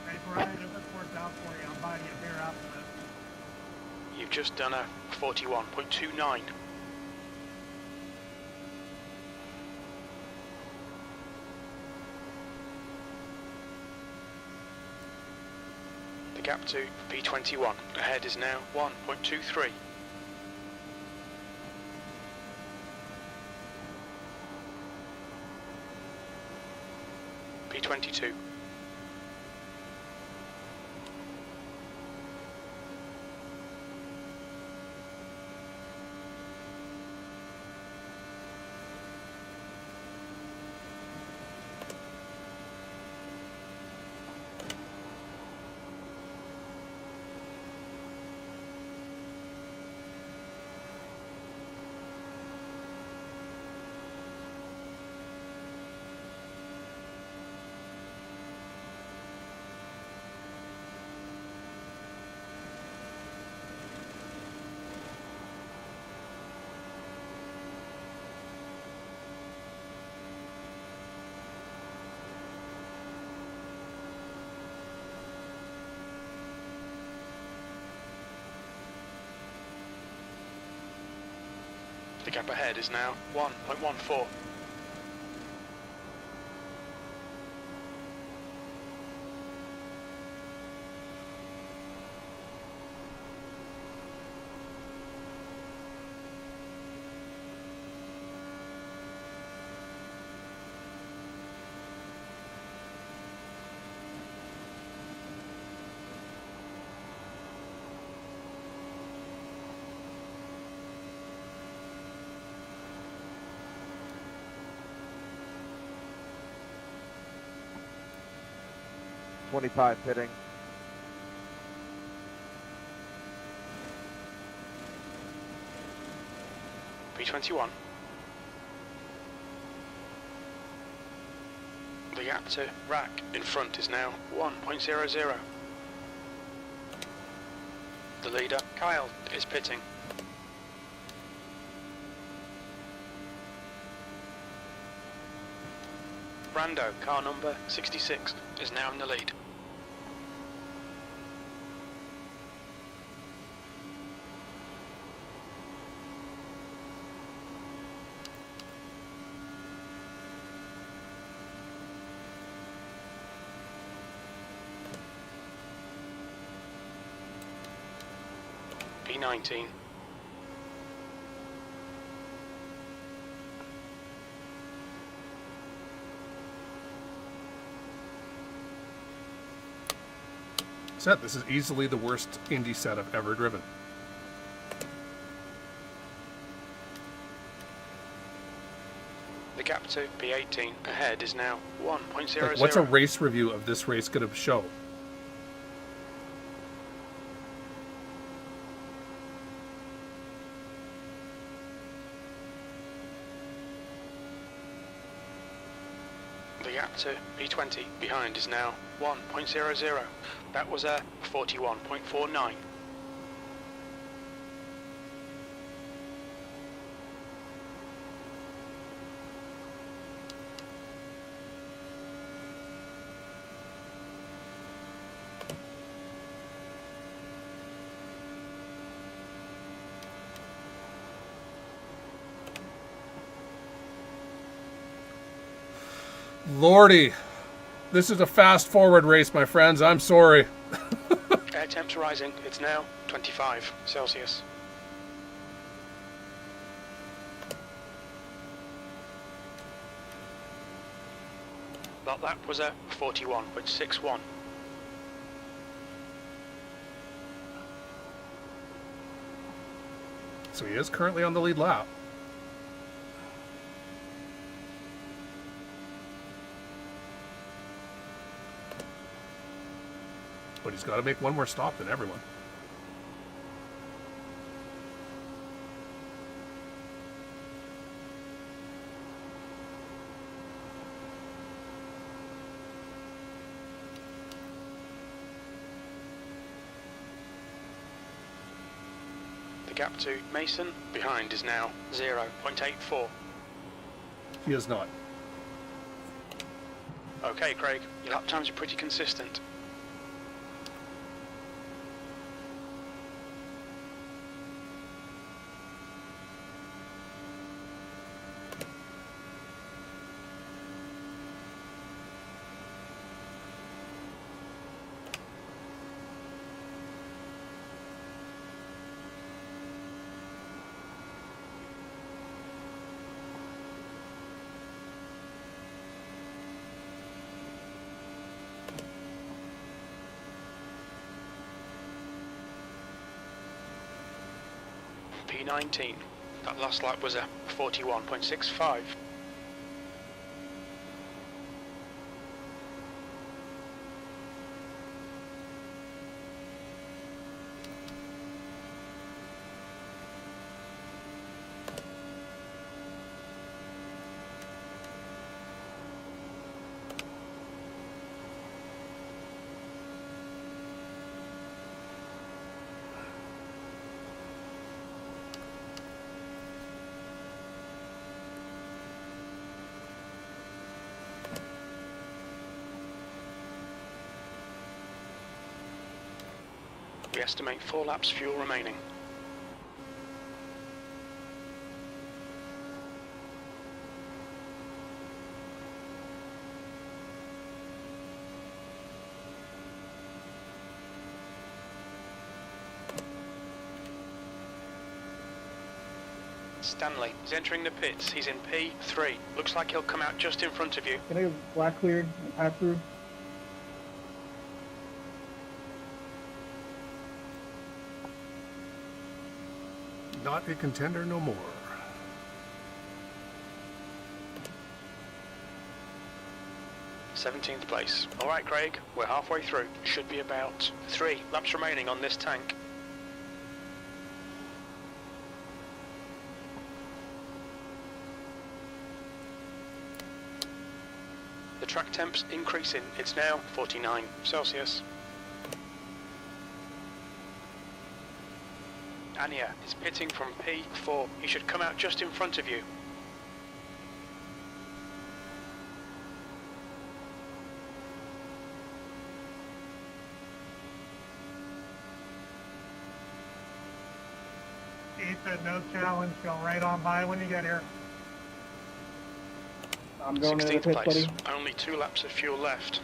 Hey, Brian, if this works out for you, I'm buying you a beer after this. You've just done a 41.29. The gap to P21 ahead is now 1.23. P22. The gap ahead is now 1.14. pitting. P21. The gap to Rack in front is now 1.00. The leader, Kyle, is pitting. Brando, car number 66, is now in the lead. P19. Set. This is easily the worst Indy set I've ever driven. The gap to P18 ahead is now 1.00. Like, what's a race review of this race going to show? The gap to P20 behind is now 1.00. That was a 41.49. Lordy, this is a fast forward race, my friends. I'm sorry. Air temps rising. It's now 25 Celsius. That lap was a 41.61. So he is currently on the lead lap. But he's got to make one more stop than everyone. The gap to Mason behind is now 0.84. He is not. Okay, Craig, your lap times are pretty consistent. P19. That last lap was a 41.65. We estimate 4 laps fuel remaining. Stanley is entering the pits. He's in P3. Looks like he'll come out just in front of you. Can I get black cleared and pass through? Not a contender no more. th place. Alright, Craig, we're halfway through. Should be about 3 laps remaining on this tank. The track temp's increasing. It's now 49 Celsius. Anya is pitting from P4. He should come out just in front of you. He said no challenge, go right on by when you get here. I'm going to the 16th pit, place. buddy. Only 2 laps of fuel left.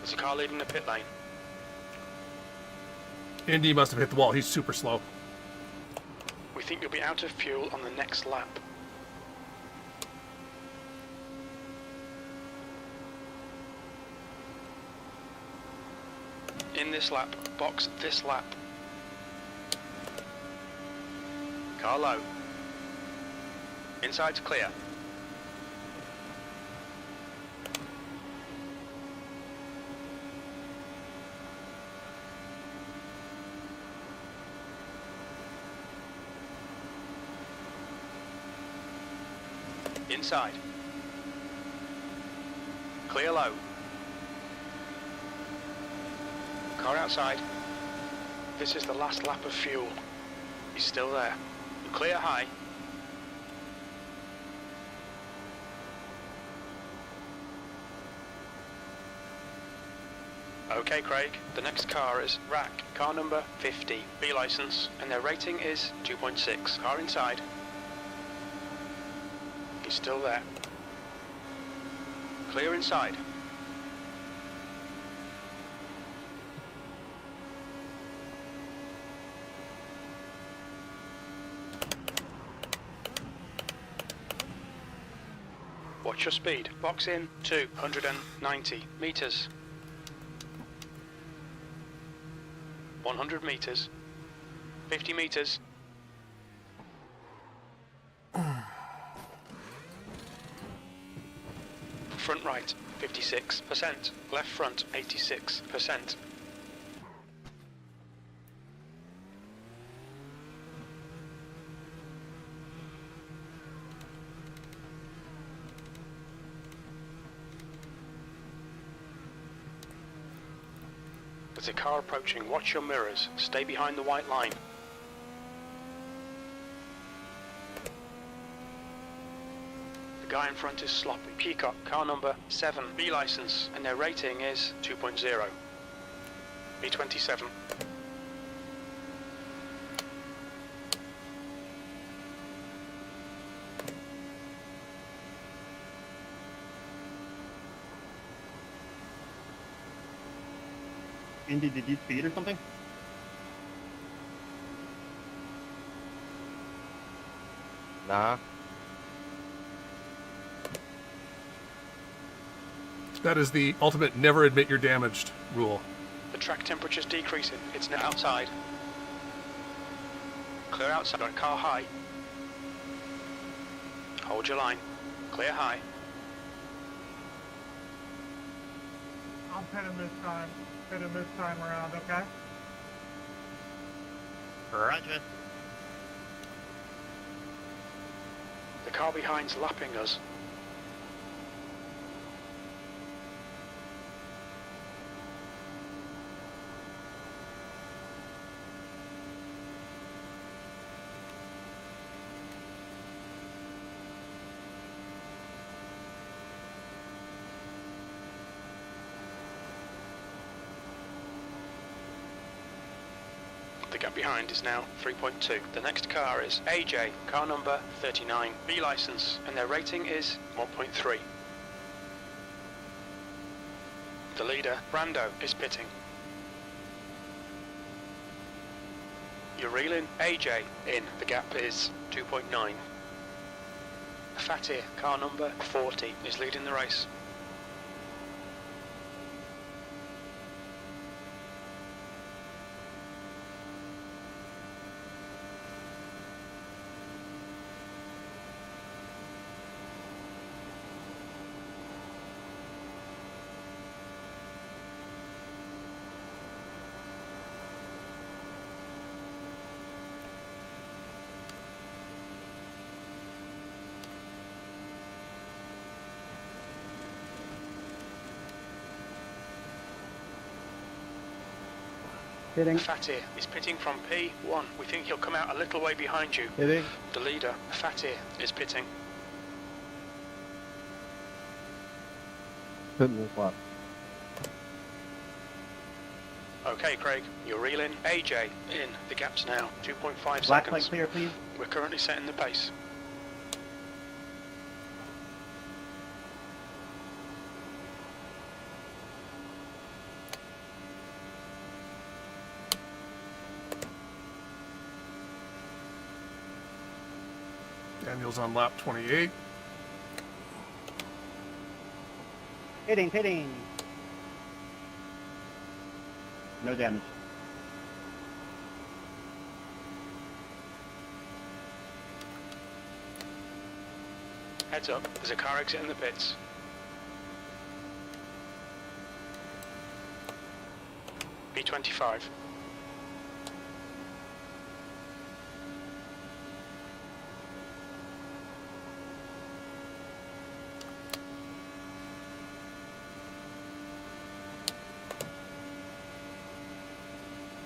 There's a car leaving the pit lane. Indy must have hit the wall. He's super slow. We think you'll be out of fuel on the next lap. In this lap, box this lap. Car low. Inside's clear. Inside. Clear low. Car outside. This is the last lap of fuel. He's still there. Clear high. Okay, Craig. The next car is RAC, car number 50, B license, and their rating is 2.6. Car inside. He's still there. Clear inside. Watch your speed. Box in 290 meters. 100 meters. 50 meters. Front right, 56%. Left front, 86%. There's a car approaching. Watch your mirrors. Stay behind the white line. The guy in front is sloppy. Peacock, car number 7, B license, and their rating is 2.0. B27. Indy, did you speed or something? Nah. That is the ultimate never admit you're damaged rule. The track temperature's decreasing. It's now outside. Clear outside on car high. Hold your line. Clear high. I'll pit him this time. Pit him this time around, okay? Roger. The car behind's lapping us. The gap behind is now 3.2. The next car is AJ, car number 39, B license, and their rating is 1.3. The leader, Brando, is pitting. You're reeling AJ in. The gap is 2.9. Fatir, car number 40, is leading the race. Hitting. Fatir is pitting from P1. We think he'll come out a little way behind you. Hitting. The leader, Fatir, is pitting. Hitting this lap. Okay, Craig, you're reeling AJ in. The gap's now 2.5 Black light seconds. clear, please. We're currently setting the pace. Daniel's on lap 28. Hitting. No damage. Heads up, there's a car exit in the pits. P25.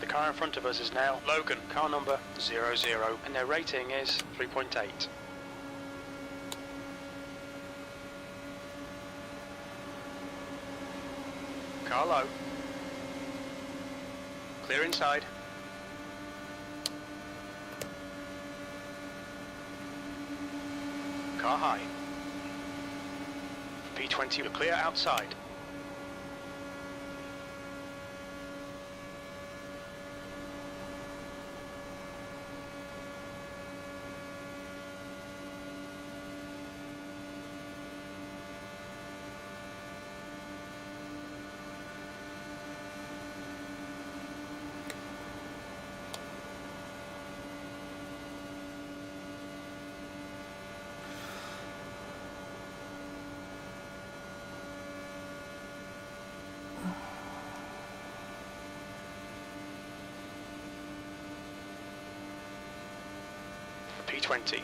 The car in front of us is now Logan, car number 00, and their rating is 3.8. Car low. Clear inside. Car high. P20 clear outside. P20.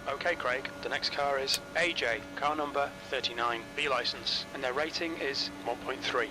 Okay, Craig, the next car is AJ, car number 39, B license, and their rating is 1.3.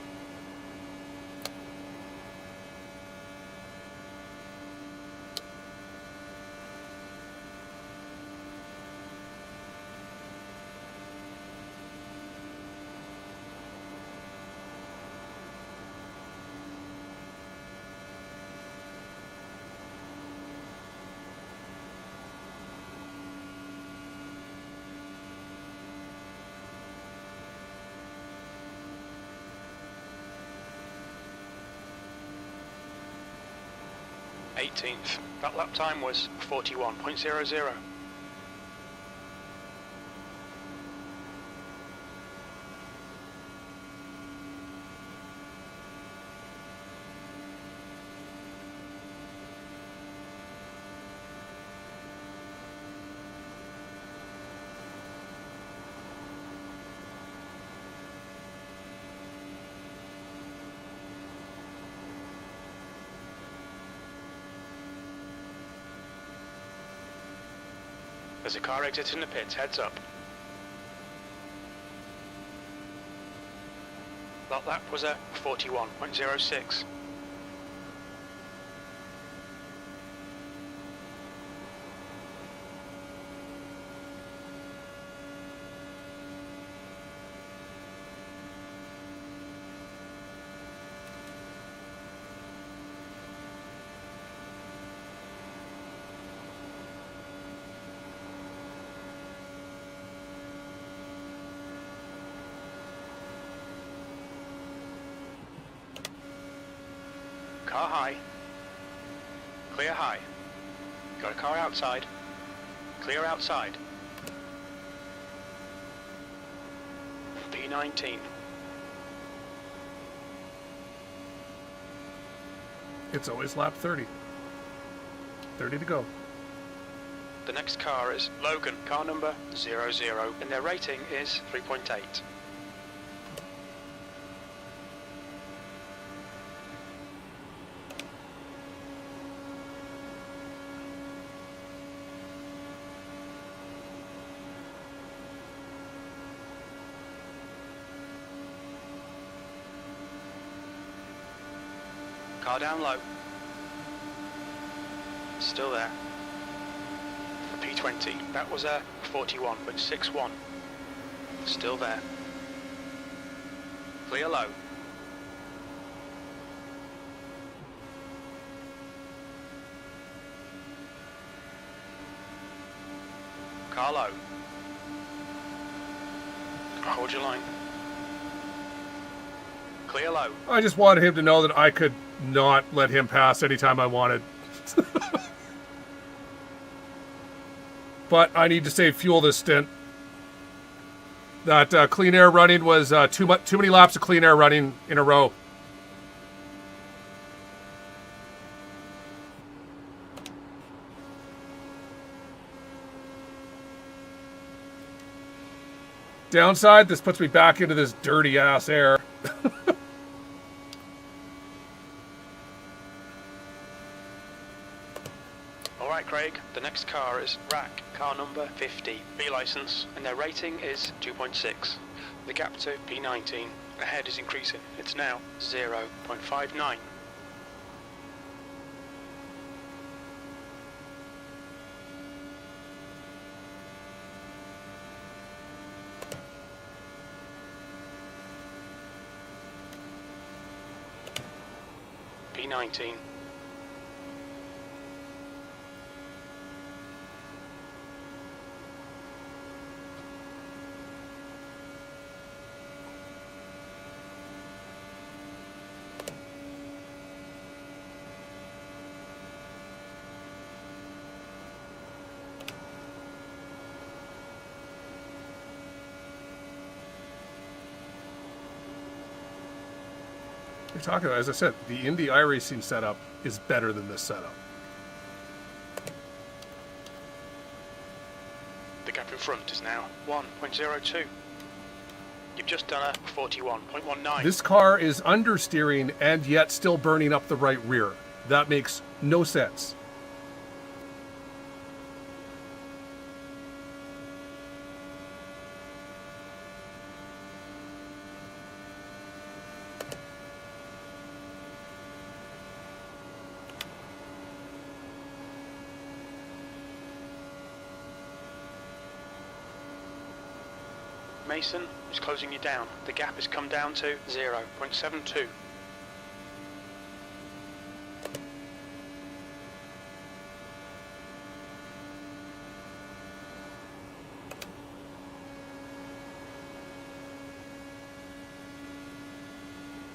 th. That lap time was 41.00. There's a car exit in the pits, heads up. That lap was a 41.06. Car high. Clear high. Got a car outside. Clear outside. P19. It's always lap 30. 30 to go. The next car is Logan, car number 00, and their rating is 3.8. Car down low. Still there. P20. That was a 41.61. Still there. Clear low. Car low. Hold your line. Clear low. I just wanted him to know that I could not let him pass anytime I wanted. but I need to save fuel this stint. That clean air running was too many laps of clean air running in a row. Downside, this puts me back into this dirty ass air. Alright Craig, the next car is RAC, car number 50, B license, and their rating is 2.6. The gap to P19 ahead is increasing, it's now 0.59. P19. You're talking about, as I said, the Indy iRacing setup is better than this setup. The gap in front is now 1.02. You've just done a 41.19. This car is understeering and yet still burning up the right rear. That makes no sense. Mason is closing you down. The gap has come down to 0.72.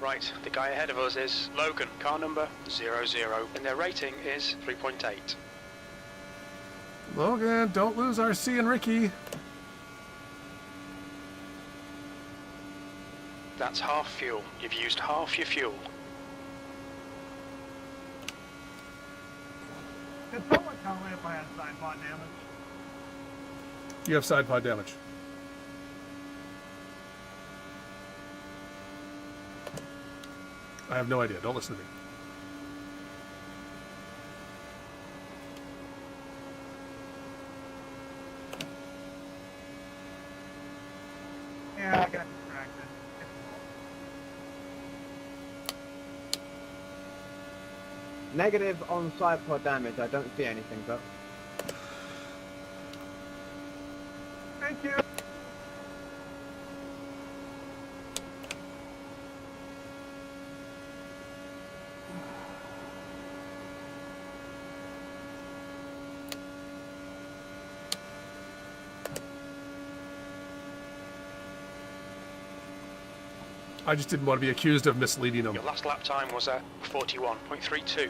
Right, the guy ahead of us is Logan, car number 00, and their rating is 3.8. Logan, don't lose RC and Ricky. That's half fuel. You've used half your fuel. Did someone tell me if I had side pod damage? You have side pod damage. I have no idea. Don't listen to me. Yeah, I got distracted. Negative on side pod damage. I don't see anything, but Thank you. I just didn't want to be accused of misleading them. Your last lap time was a 41.32.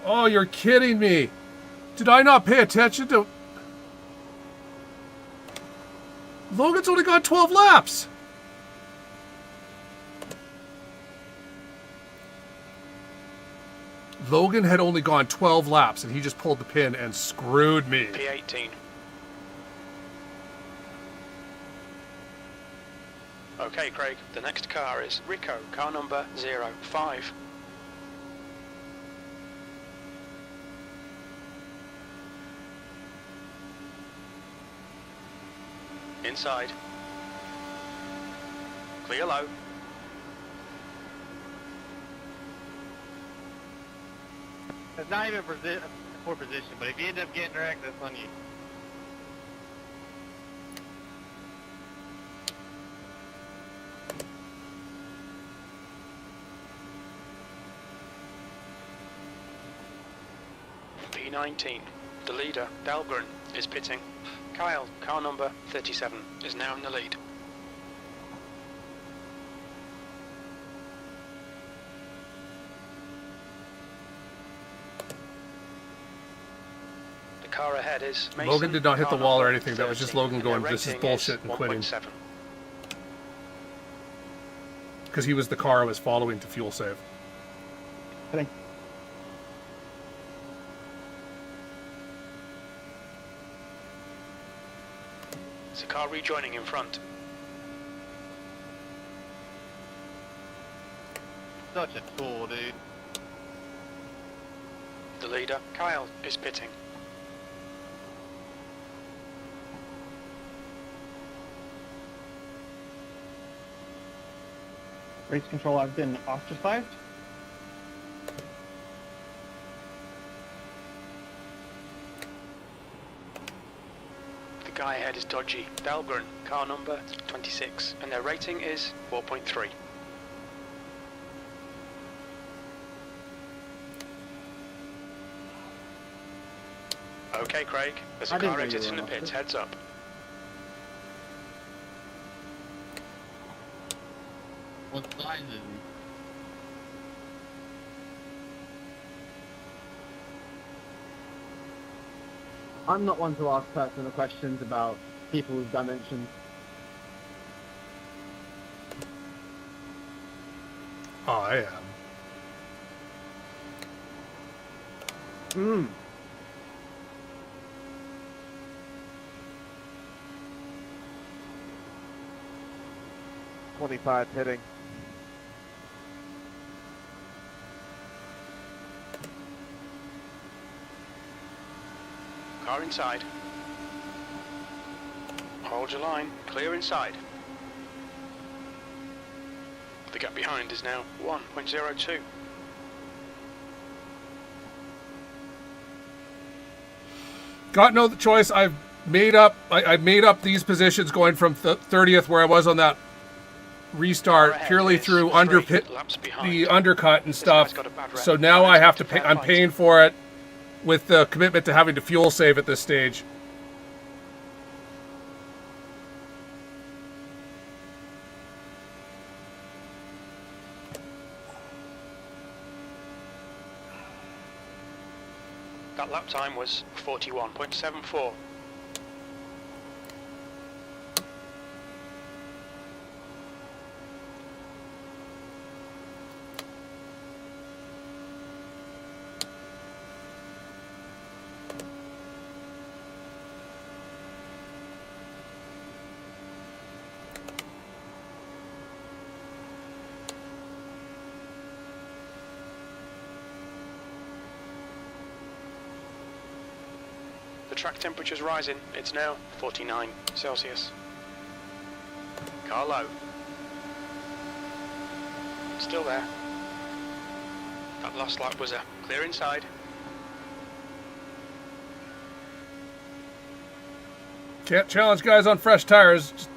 Oh, you're kidding me. Did I not pay attention to... Logan's only got 12 laps. Logan had only gone 12 laps and he just pulled the pin and screwed me. P18. Okay, Craig, the next car is Rico, car number 05. Inside. Clear low. It's not even a poor position, but if you end up getting wrecked, that's on you. P19. The leader, Dahlgren, is pitting. Kyle, car number 37, is now in the lead. The car ahead is Mason. Logan did not hit the car wall or number anything. That was just 30, Logan going, and their this is rating bullshit, and quitting. 1.7. Because he was the car I was following to fuel save. Heading. It's a car rejoining in front. Such a tool, dude. The leader, Kyle, is pitting. Race control, I've been ostracized. The guy ahead is dodgy. Dahlgren, car number 26, and their rating is 4.3. Okay, Craig, there's a I didn't car know you exiting were the pits, off. heads up. What size is he? I'm not one to ask personal questions about people's dimensions. Oh, I am. Hmm. Hitting. Car inside. Hold your line, clear inside. The gap behind is now 1.02. Got no choice. I've made up. I made up these positions going from 30th, where I was on that restart, purely through the undercut and stuff. So now I have to pay. I'm paying for it with the commitment to having to fuel save at this stage. That lap time was 41.74. Track temperature's rising. It's now 49 Celsius. Car low. Still there. That last lap was a clear inside. Can't challenge guys on fresh tires. Just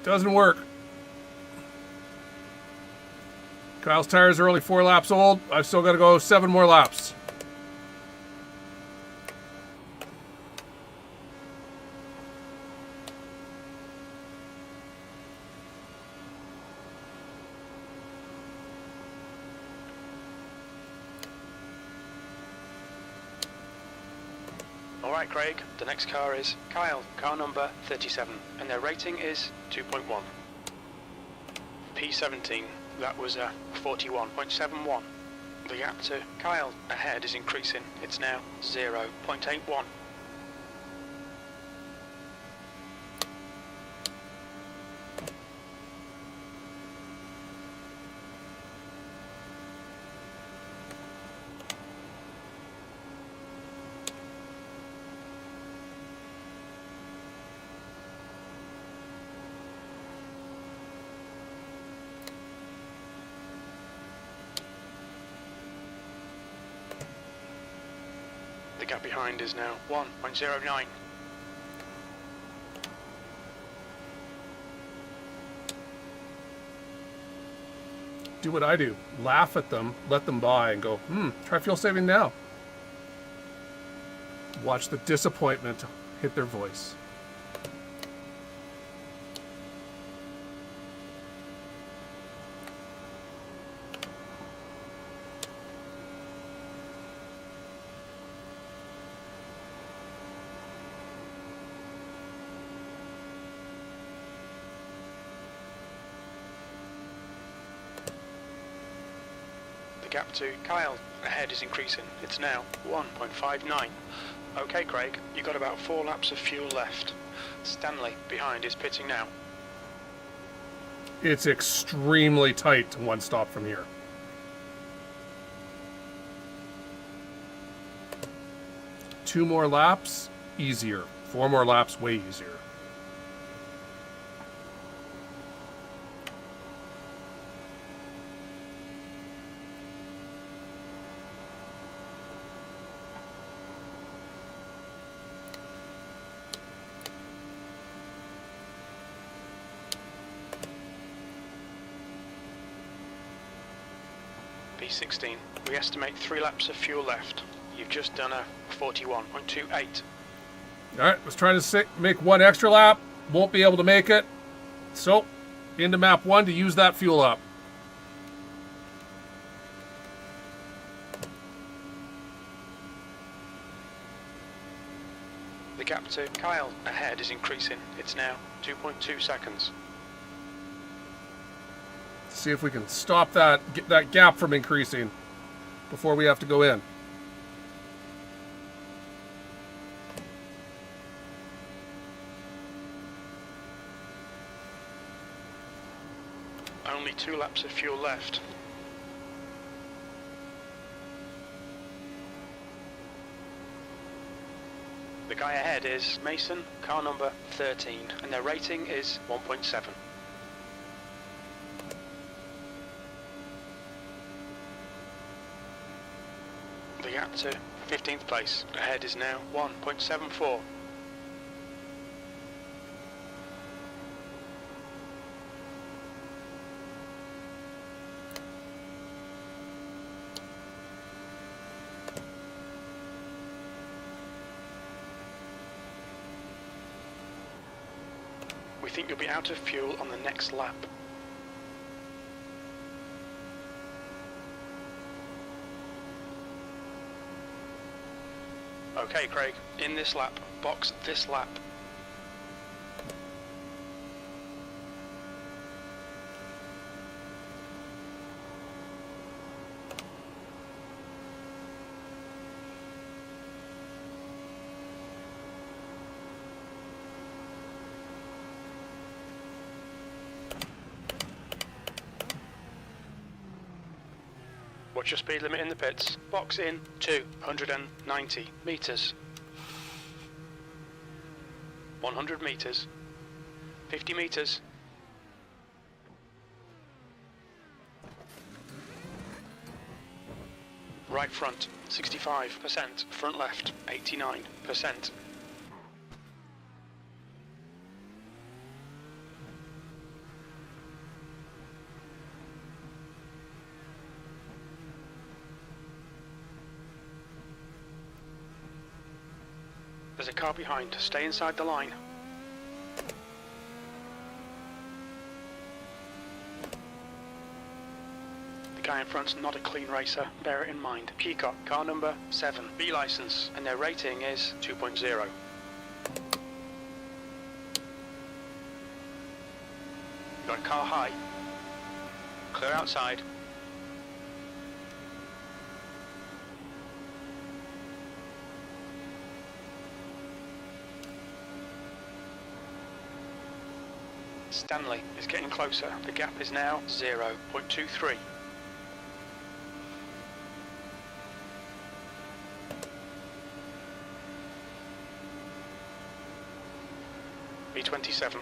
doesn't work. Kyle's tires are only 4 laps old. I've still got to go 7 more laps. Alright Craig, the next car is Kyle, car number 37, and their rating is 2.1. P17, that was a 41.71. The gap to Kyle ahead is increasing, it's now 0.81. The gap behind is now 1.09. do what I do. Laugh at them, let them by, and go, try fuel saving now. Watch the disappointment hit their voice. The gap to Kyle ahead is increasing. It's now 1.59. Okay, Craig, you got about 4 laps of fuel left. Stanley behind is pitting now. It's extremely tight to one stop from here. Two more laps, easier. 4 more laps, way easier. B16, we estimate 3 laps of fuel left. You've just done a 41.28. Alright, was trying to make 1 extra lap. Won't be able to make it. So, into map 1 to use that fuel up. The gap to Kyle ahead is increasing. It's now 2.2 seconds. See if we can stop that, get that gap from increasing before we have to go in. Only 2 laps of fuel left. The guy ahead is Mason, car number 13, and their rating is 1.7. The gap to 15th place ahead is now 1.74. We think you'll be out of fuel on the next lap. Okay, Craig, in this lap, box this lap. What's your speed limit in the pits? Box in 290 meters. 100 meters. 50 meters. Right front, 65%. Front left, 89%. There's a car behind. Stay inside the line. The guy in front's not a clean racer. Bear it in mind. Peacock, car number 7. B license, and their rating is 2.0. You got a car high. Clear outside. Stanley is getting closer. The gap is now 0.23. B27.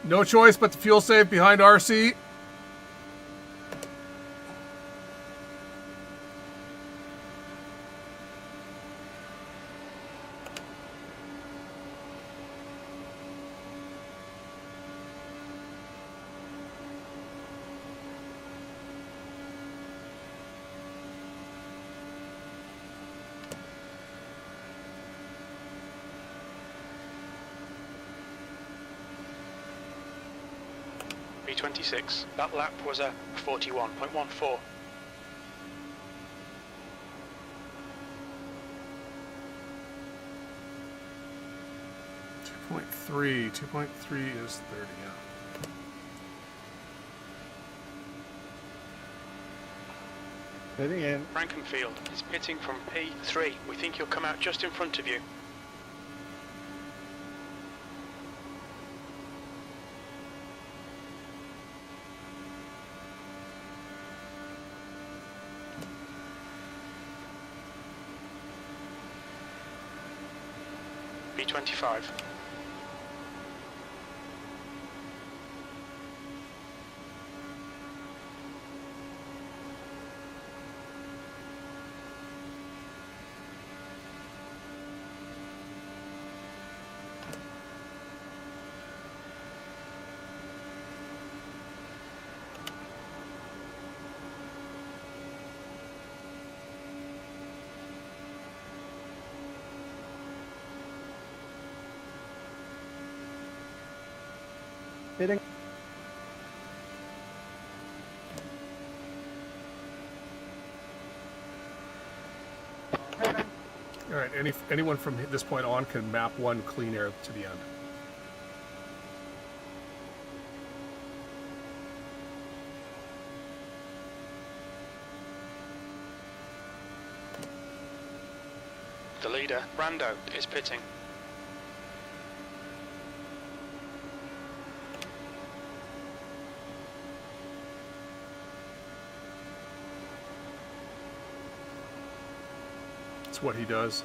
No choice but to fuel save behind RC. P26. That lap was a 41.14. 2.3 is 30, yeah. Sitting in. Frankenfield is pitting from P3. We think he'll come out just in front of you. P25. Sitting. All right, anyone from this point on can map one clean air to the end. The leader, Brando, is pitting. That's what he does.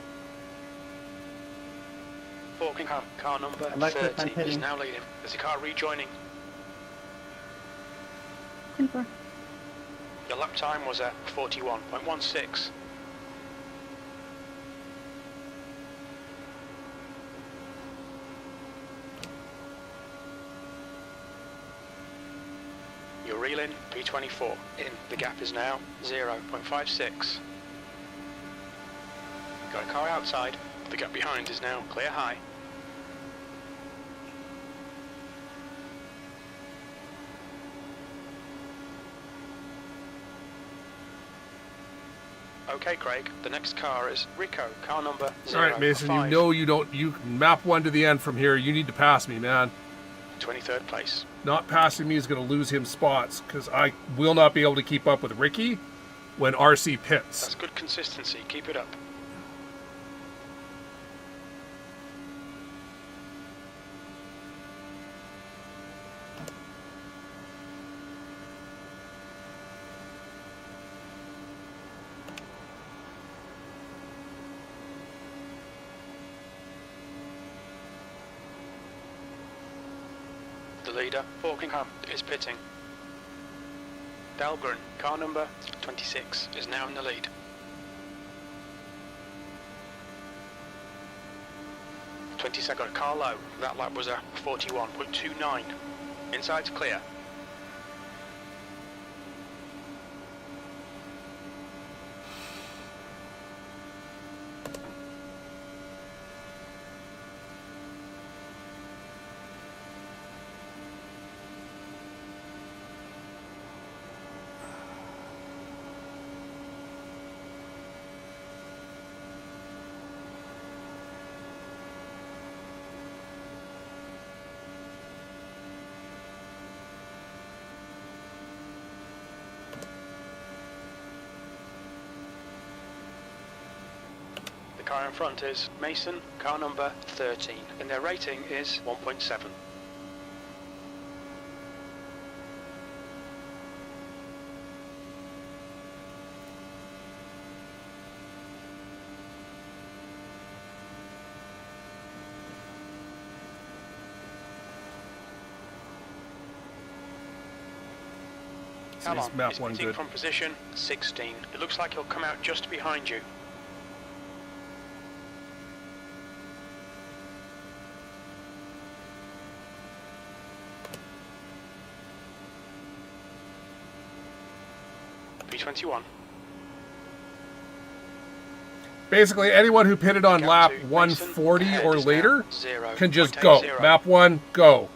Forking car number Alexis, 30 I'm is pitting. now leading. There's a car rejoining. Your lap time was a 41.16. You're reeling P24 in. The gap is now 0.56. Got a car outside. The gap behind is now clear high. Okay, Craig, the next car is Rico, car number 05. All right, Mason, you can map one to the end from here. You need to pass me, man. 23rd place. Not passing me is going to lose him spots because I will not be able to keep up with Ricky when RC pits. That's good consistency. Keep it up. The leader, Forkingham, is pitting. Dahlgren, car number 26, is now in the lead. 22nd, car low. That lap was a 41.29. Inside's clear. The car in front is Mason, car number 13, and their rating is 1.7. So he's Callum map is one pitting good. from position 16. It looks like he'll come out just behind you. P21. Basically, anyone who pitted on Gap lap to 140 Mason. or Ahead is now later 0.80. can just go. Map one, go.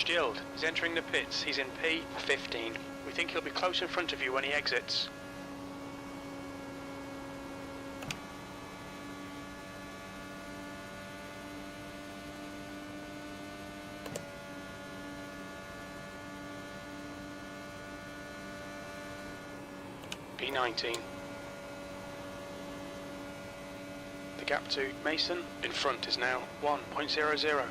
Stield is entering the pits. He's in P15. We think he'll be close in front of you when he exits. P19. The gap to Mason in front is now 1.00.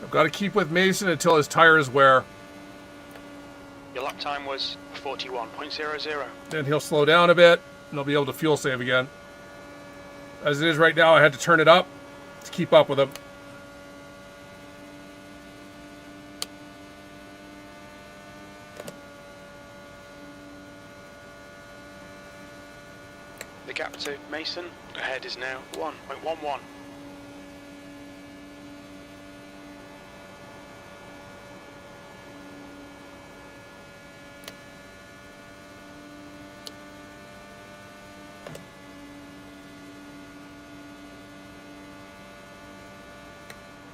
I've got to keep with Mason until his tires wear. Your lap time was 41.00. Then he'll slow down a bit, and I'll be able to fuel save again. As it is right now, I had to turn it up to keep up with him. The gap to Mason ahead is now 1.11.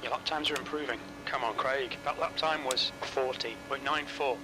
Your lap times are improving. Come on, Craig. That lap time was 40.94.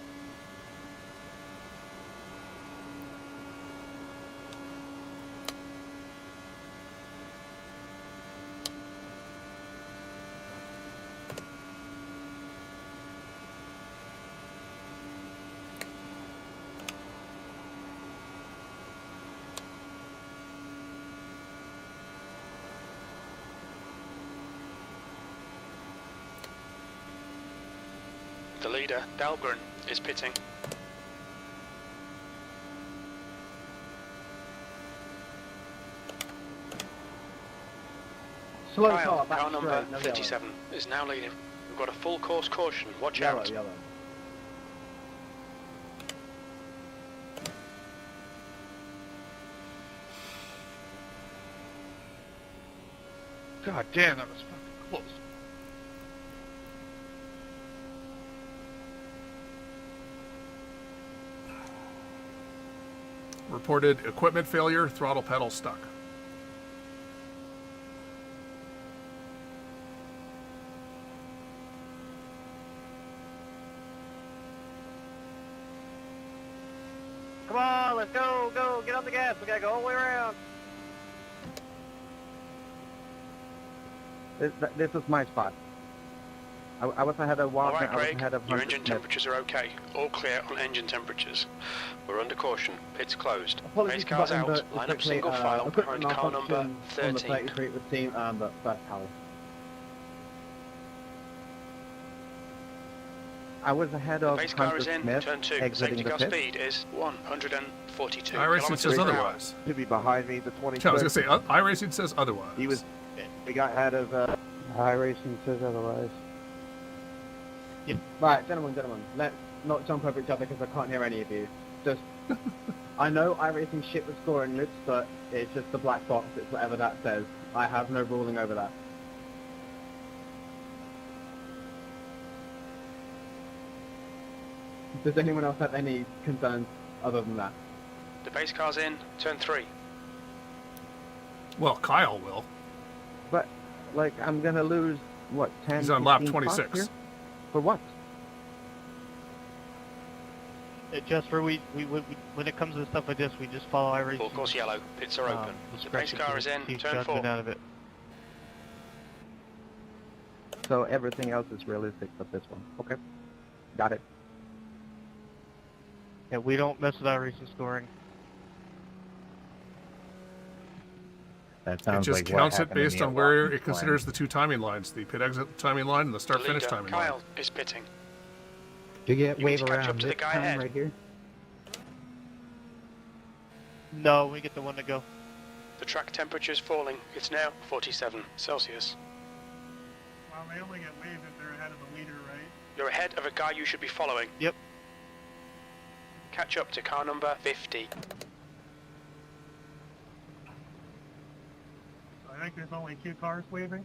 The leader, Dahlgren, is pitting. Slow Kyle, car, back car number straight, no 57, is now leading. We've got a full course caution. Watch yellow. out. Yellow. God damn, that was fucking close. Reported equipment failure, throttle pedal stuck. Come on, let's go, get on the gas. We gotta go all the way around. This is my spot. I was ahead of All Wagner, right, I was Craig, ahead of your Hunter engine Smith. temperatures are okay. All clear on engine temperatures. We're under caution. Pits closed. Apologies Race for cars button, out. but Line up quickly, single file equipment behind car number malfunction on the 13. 33 with team and the first power. I was ahead The of base car Hunter is in Smith, turn 2. exiting Safety the car pit. speed is 142 iRacing kilometers says per hour. otherwise. To be behind me, the I was 26. going to say, iRacing says otherwise. He was. We got ahead of. iRacing says otherwise. Yep. Right, gentlemen, let's not jump over each other because I can't hear any of you. Just, I know iRacing shit with scoring loops, but it's just the black box, it's whatever that says. I have no ruling over that. Does anyone else have any concerns other than that? The base car's in turn 3. Well, Kyle will. But, like, I'm gonna lose, what, 10, He's on lap 15 spots 26. here? For what? Just for when it comes to stuff like this, we just follow iRacing. Full course yellow. Pits are open. The base car is in turn 4. Out of it. So everything else is realistic but this one. Okay. Got it. Yeah, we don't mess with iRacing scoring. That It just counts it based on where it considers the two timing lines, the pit exit timing line and the start finish timing line. Kyle is pitting. Do you get You need wave to catch around up to the this guy time ahead. right here? No, we get the one to go. The track temperature is falling. It's now 47 Celsius. Well, they only get waived if they're ahead of the leader, right? You're ahead of a guy you should be following. Yep. Catch up to car number 50. I think there's only 2 cars waving.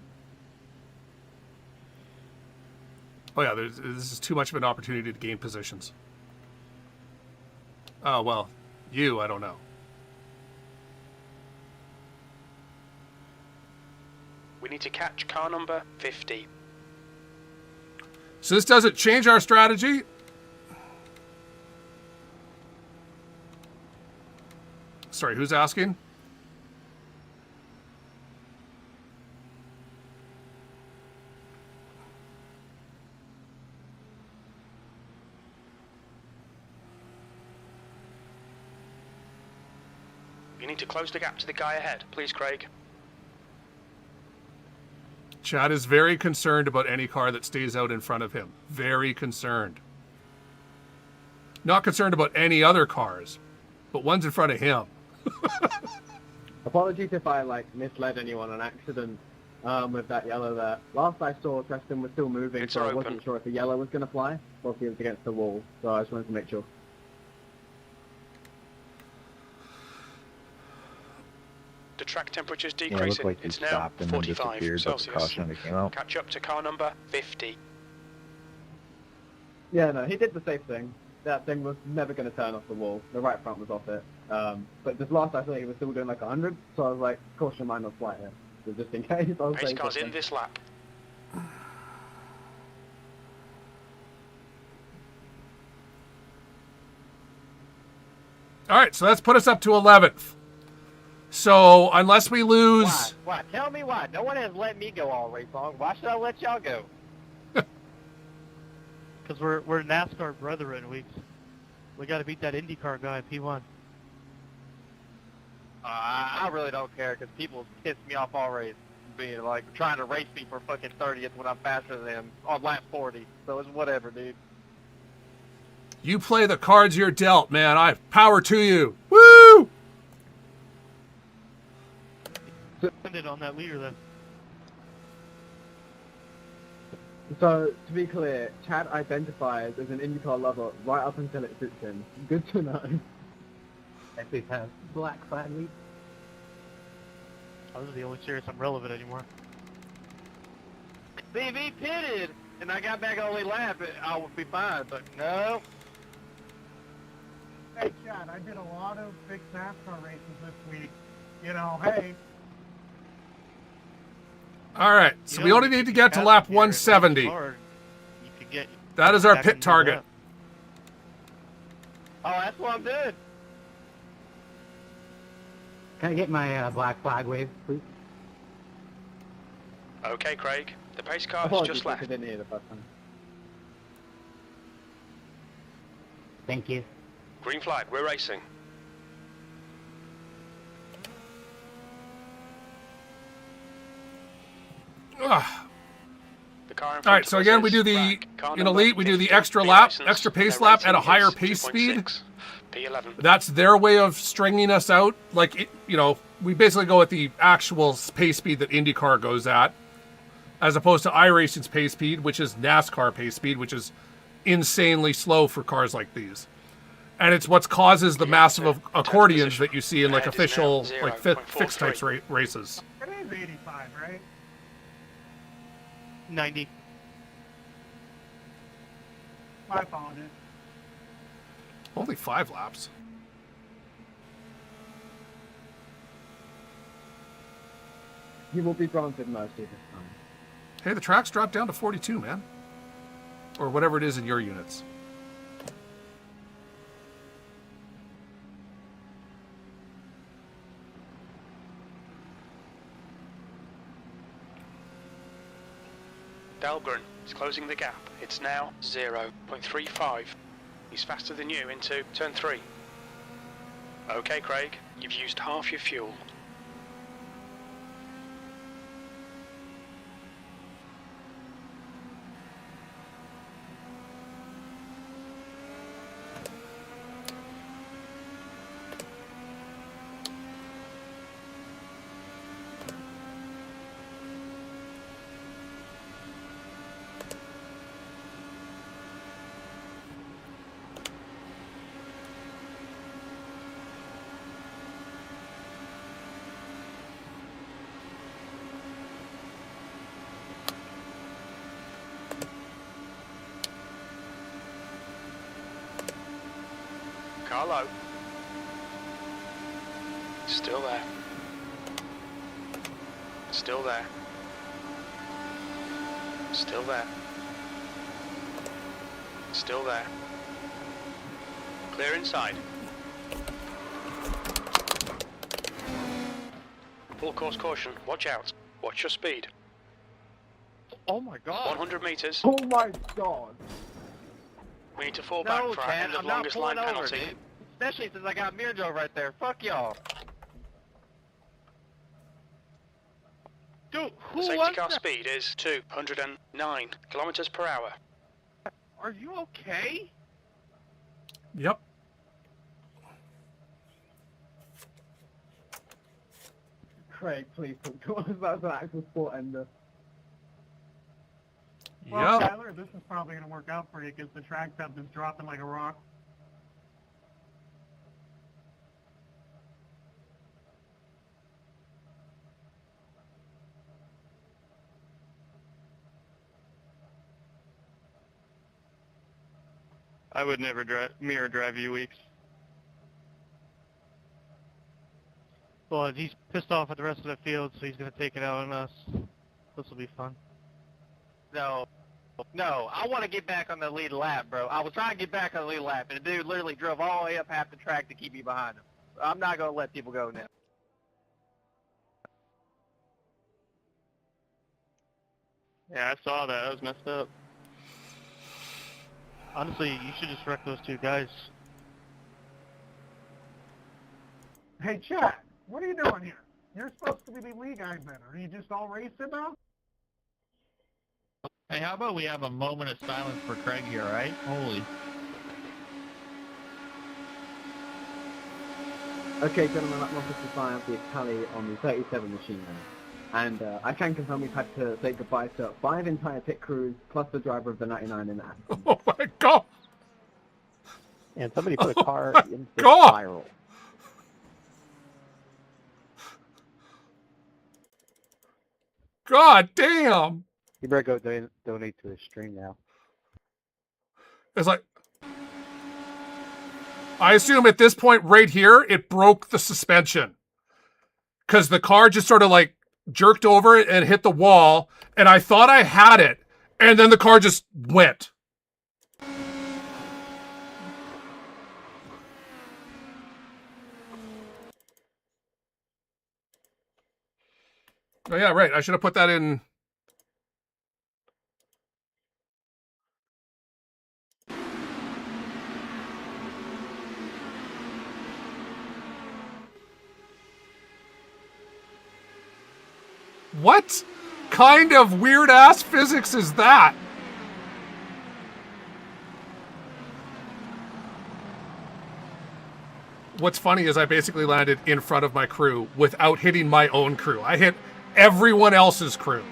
Oh yeah, this is too much of an opportunity to gain positions. Oh, well, I don't know. We need to catch car number 50. So this doesn't change our strategy. Sorry, who's asking? You need to close the gap to the guy ahead. Please, Craig. Chad is very concerned about any car that stays out in front of him. Very concerned. Not concerned about any other cars, but ones in front of him. Apologies if I misled anyone on accident with that yellow there. Last I saw, Preston was still moving, It's so I open. wasn't sure if the yellow was going to fly or if he was against the wall. So I just wanted to make sure. The track temperature's Yeah, it decreasing. looked like he It's now stopped and then 45 disappeared, but the Celsius. caution never came out. Catch up to car number 50. Yeah, no, he did the safe thing. That thing was never going to turn off the wall. The right front was off it. But just last I saw, he was still doing 100, so I was like, caution might not fly here. So just in case, I was Pace saying car's in something. this lap. All right, so that's put us up to 11th. So unless we lose... Why? Tell me why. No one has let me go all race long. Why should I let y'all go? Because we're NASCAR brethren. We got to beat that IndyCar guy if he won. I really don't care because people piss me off all race. Being trying to race me for fucking 30th when I'm faster than them on lap 40. So it's whatever, dude. You play the cards you're dealt, man. I power to you. Woo! Send it on that leader then. So, to be clear, Chad identifies as an IndyCar lover right up until it suits him. Good to know. At least have black flag week. Those are the only serious I'm relevant anymore. See, if he pitted and I got back only lap, I would be fine, but no. Hey, Chad, I did a lot of big NASCAR races this week. You know, hey, All right, so we only need to get to lap 170. That is our pit target. Oh, that's what I'm doing. Can I get my black flag wave, please? Okay, Craig. The pace car has Apologies just if I left. didn't hear the first one. Thank you. Green flag, we're racing. Ugh. The car in All front right, so of us again, we is do the, black. Car in number Elite, we do the 50, extra B lap, license. extra pace Their lap at a rating higher is pace speed. 2.6. P11. That's their way of stringing us out. We basically go at the actual pace speed that IndyCar goes at, as opposed to iRacing's pace speed, which is NASCAR pace speed, which is insanely slow for cars like these. And it's what causes the massive accordions that you see in Ahead is official, now 0.43. fixed types races. it is 85, right? 90. My apologies. Only 5 laps. You will be granted mercy this time. Hey, the track's dropped down to 42, man. Or whatever it is in your units. Dahlgren is closing the gap. It's now 0.35. He's faster than you into turn 3. Okay, Craig, you've used half your fuel. car low. Still there. Still there. Still there. Still there. Clear inside. Full course caution. Watch out. Watch your speed. Oh my god. 100 meters. Oh my god. We need to fall back No, for our Chad, end of I'm not longest line pulling over, penalty. dude. Especially since I got Mirjo right there. Fuck y'all. Dude, The who safety was car that? speed is 209 kilometers per hour. Are you okay? Yep. Craig, please talk to us about an actual sport ender. Well, Yep. Tyler, this is probably going to work out for you because the track temp is dropping like a rock. I would never mirror drive you weeks. Well, he's pissed off at the rest of the field, so he's going to take it out on us. This will be fun. No. No, I want to get back on the lead lap, bro. I was trying to get back on the lead lap, and the dude literally drove all the way up half the track to keep me behind him. I'm not going to let people go now. Yeah, I saw that. That was messed up. Honestly, you should just wreck those two guys. Hey, Chat, what are you doing here? You're supposed to be the lead guy then. Are you just all racing now? Hey, how about we have a moment of silence for Craig here, right? Holy. Okay, gentlemen, that was to find the tally on the 37 machine now. And I can confirm we've had to say goodbye to 5 entire pit crews, plus the driver of the 99 in that. Oh my god. And somebody put a car in the God. spiral. God damn. You better go donate to his stream now. It's like, I assume at this point right here, it broke the suspension. Because the car just sort of like jerked over it and hit the wall. And I thought I had it. And then the car just went. Oh yeah, right. I should have put that in. What kind of weird-ass physics is that? What's funny is I basically landed in front of my crew without hitting my own crew. I hit everyone else's crew.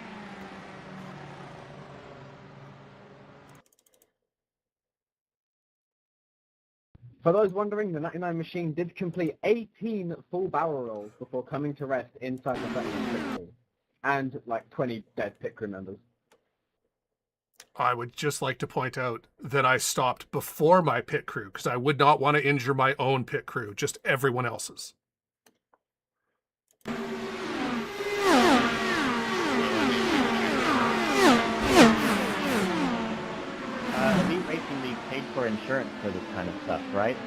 For those wondering, the 99 machine did complete 18 full barrel rolls before coming to rest inside the 39 pit crew. And like 20 dead pit crew members. I would just like to point out that I stopped before my pit crew because I would not want to injure my own pit crew, just everyone else's. Elite Racing League paid for insurance for this kind of stuff, right?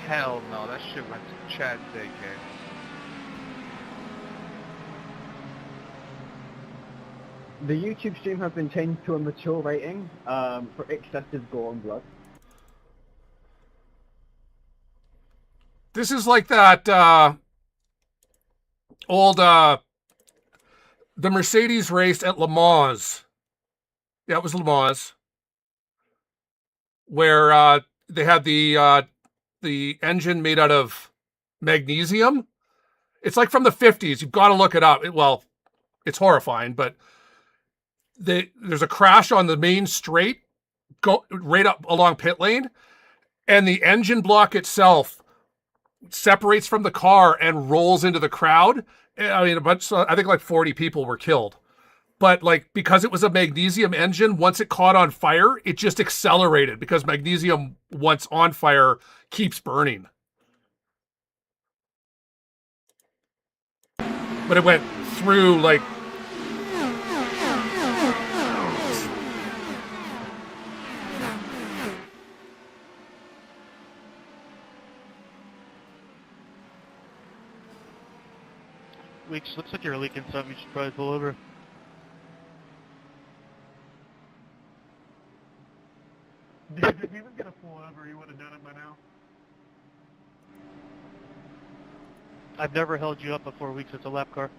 Hell no, that shit went to Chad's daycare. The YouTube stream has been changed to a mature rating for excessive gore and blood. This is like that old the Mercedes race at Le Mans. Yeah, it was Le Mans, where they had the engine made out of magnesium. It's like from the 50s. You've got to look it up. It's horrifying, but there's a crash on the main straight, go right up along pit lane, and the engine block itself separates from the car and rolls into the crowd. I mean, I think like 40 people were killed. but like because it was a magnesium engine, once it caught on fire, it just accelerated because magnesium, once on fire, keeps burning. But it went through like... Weeks, looks like you're leaking something. You should probably pull over. Dude, if he was gonna pull over, he would have done it by now. I've never held you up before, Weeks. It's a lap car.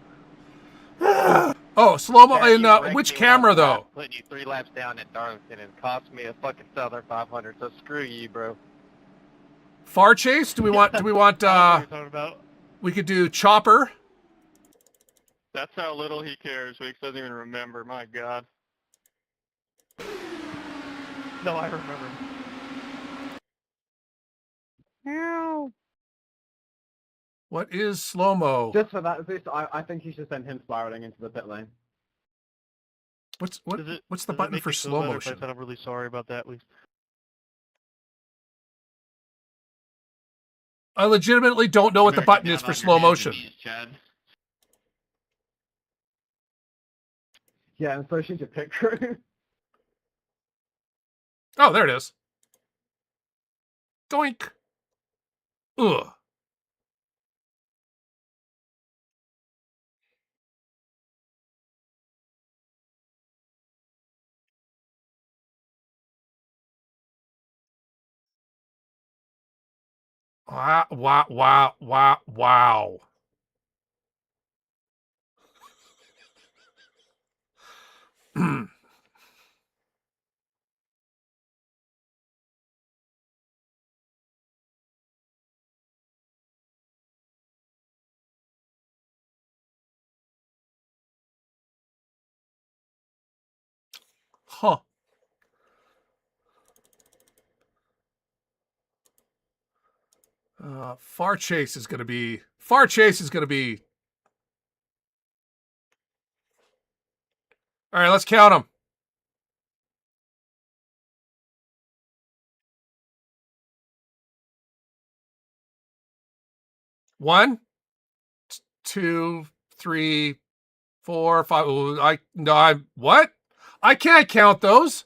Oh, slow-mo Yeah, in you wrecked which me camera, last lap, though? Putting you 3 laps down at Darlington and cost me a fucking Southern 500. So screw you, bro. Far chase? Do we want, I don't know what you're talking about. we could do chopper. That's how little he cares. Weeks doesn't even remember. My God. No, I remember. What is slow-mo? Just for that boost, I think you should send him spiraling into the pit lane. What's the Does it button make for you feel slow better if I motion? said I'm really sorry about that, Weeks? I legitimately don't know what the button is for slow motion. Yeah, and so should your pit crew. Oh, there it is. Doink. Ugh. Wow, wow, wow, wow, wow. Huh. Far chase is going to be... Far chase is going to be... All right, let's count them. 1, 2, 3, 4, 5. Oh, what? I can't count those.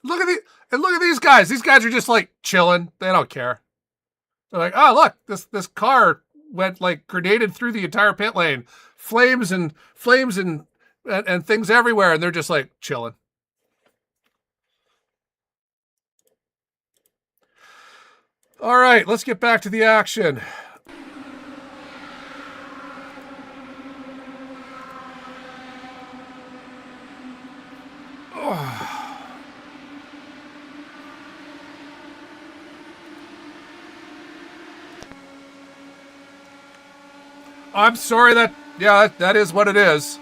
Look at these guys. These guys are just like chilling. They don't care. They're like, oh look, this car went like grenaded through the entire pit lane, flames and things everywhere, and they're just like chilling. All right, let's get back to the action. I'm sorry that is what it is.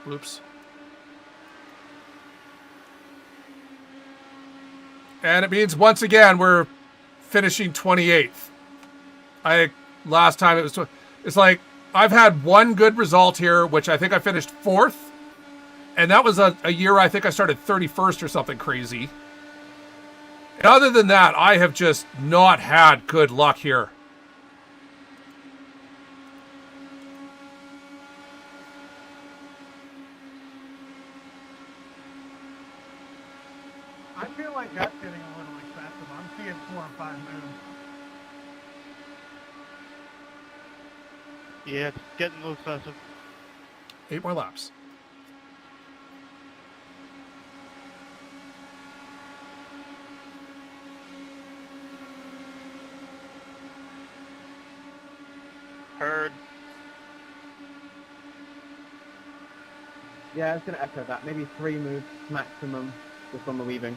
Oops. And it means once again we're finishing 28th. Last time it's like I've had one good result here, which I think I finished 4th, and that was a year I think I started 31st or something crazy. And other than that, I have just not had good luck here. I feel like that's getting a little excessive. I'm seeing 4 and 5 moves. Yeah, it's getting a little excessive. 8 more laps. Heard. Yeah, it's going to echo that. Maybe 3 moves maximum just on the weaving.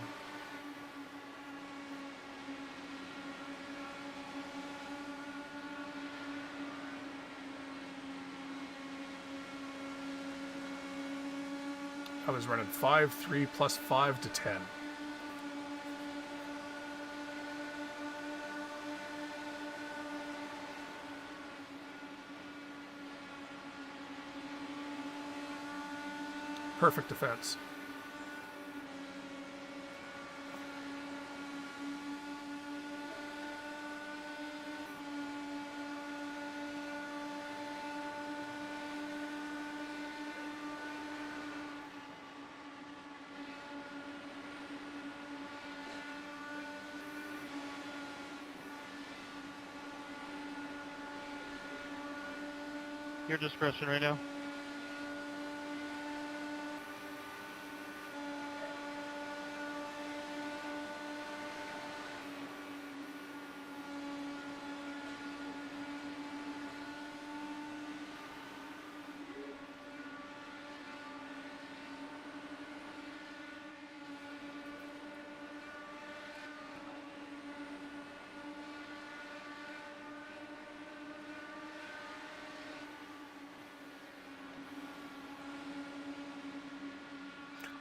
I was running 5.3 plus 5 to 10. Perfect defense. Your discretion right now.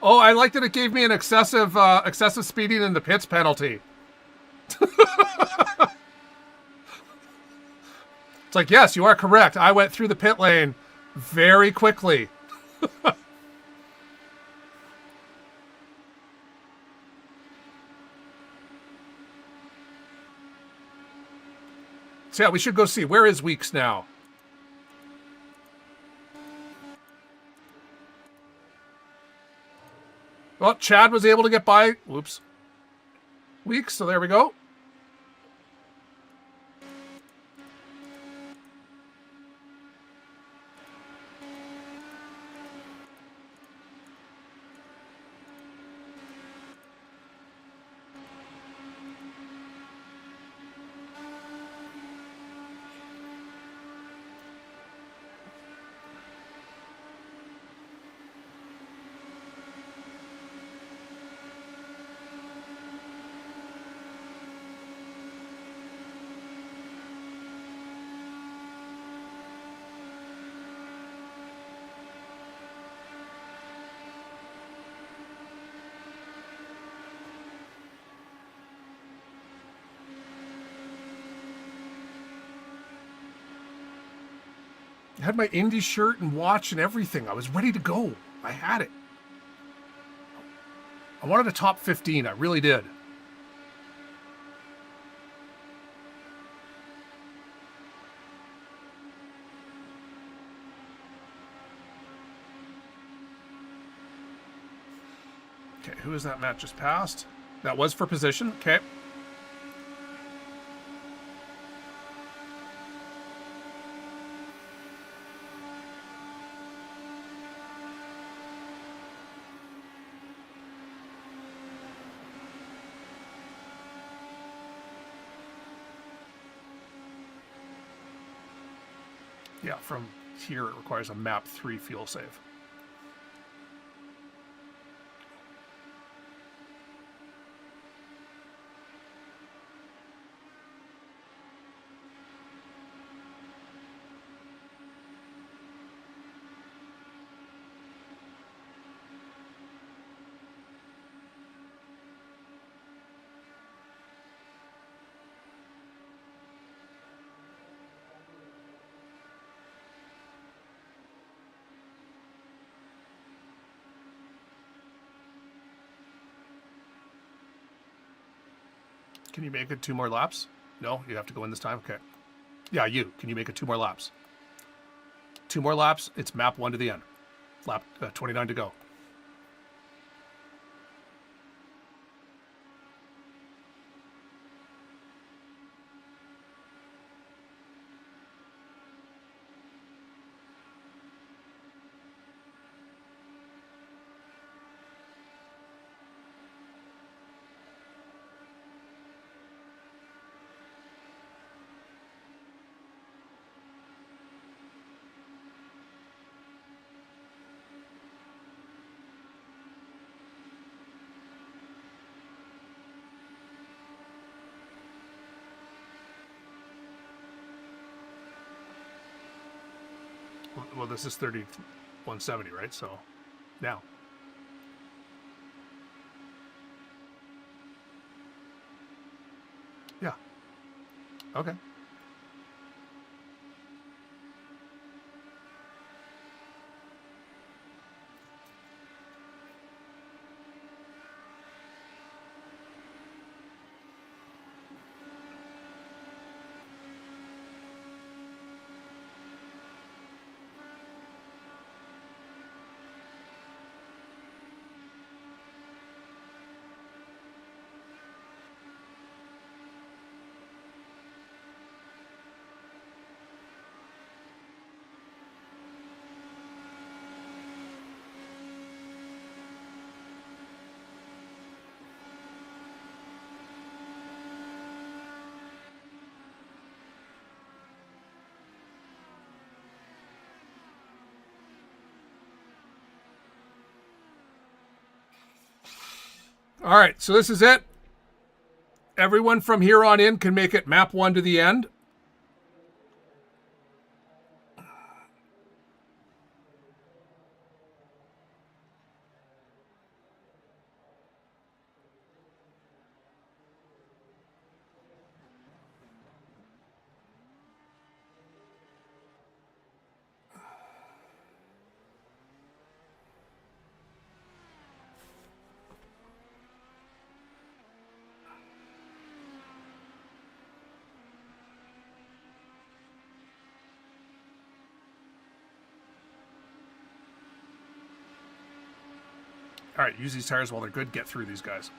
Oh, I like that it gave me an excessive speeding in the pits penalty. It's like, yes, you are correct. I went through the pit lane very quickly. So yeah, we should go see. Where is Weeks now? Well, Chad was able to get by. Whoops. Weeks, so there we go. I had my Indy shirt and watch and everything. I was ready to go. I had it. I wanted a top 15. I really did. Okay, who is that Matt just passed? That was for position. Okay. Yeah, from here it requires a map 3 fuel save. Can you make it 2 more laps? No, you have to go in this time? Okay. Yeah, you. Can you make it 2 more laps? 2 more laps, it's map 1 to the end. Lap 29 to go. Well, this is 3170, right? So now. Okay. All right, so this is it. Everyone from here on in can make it map 1 to the end. All right, use these tires while they're good. Get through these guys.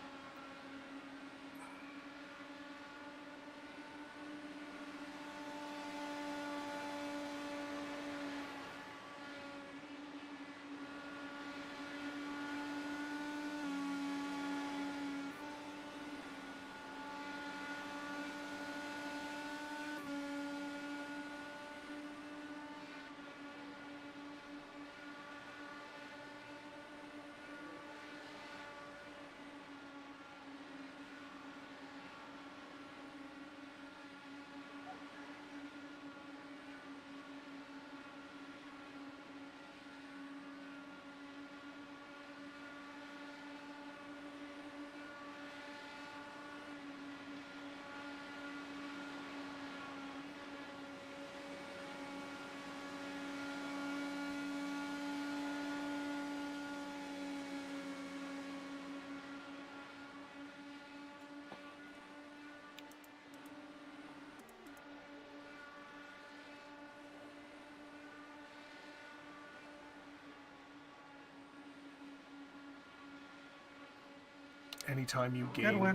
Anytime you gain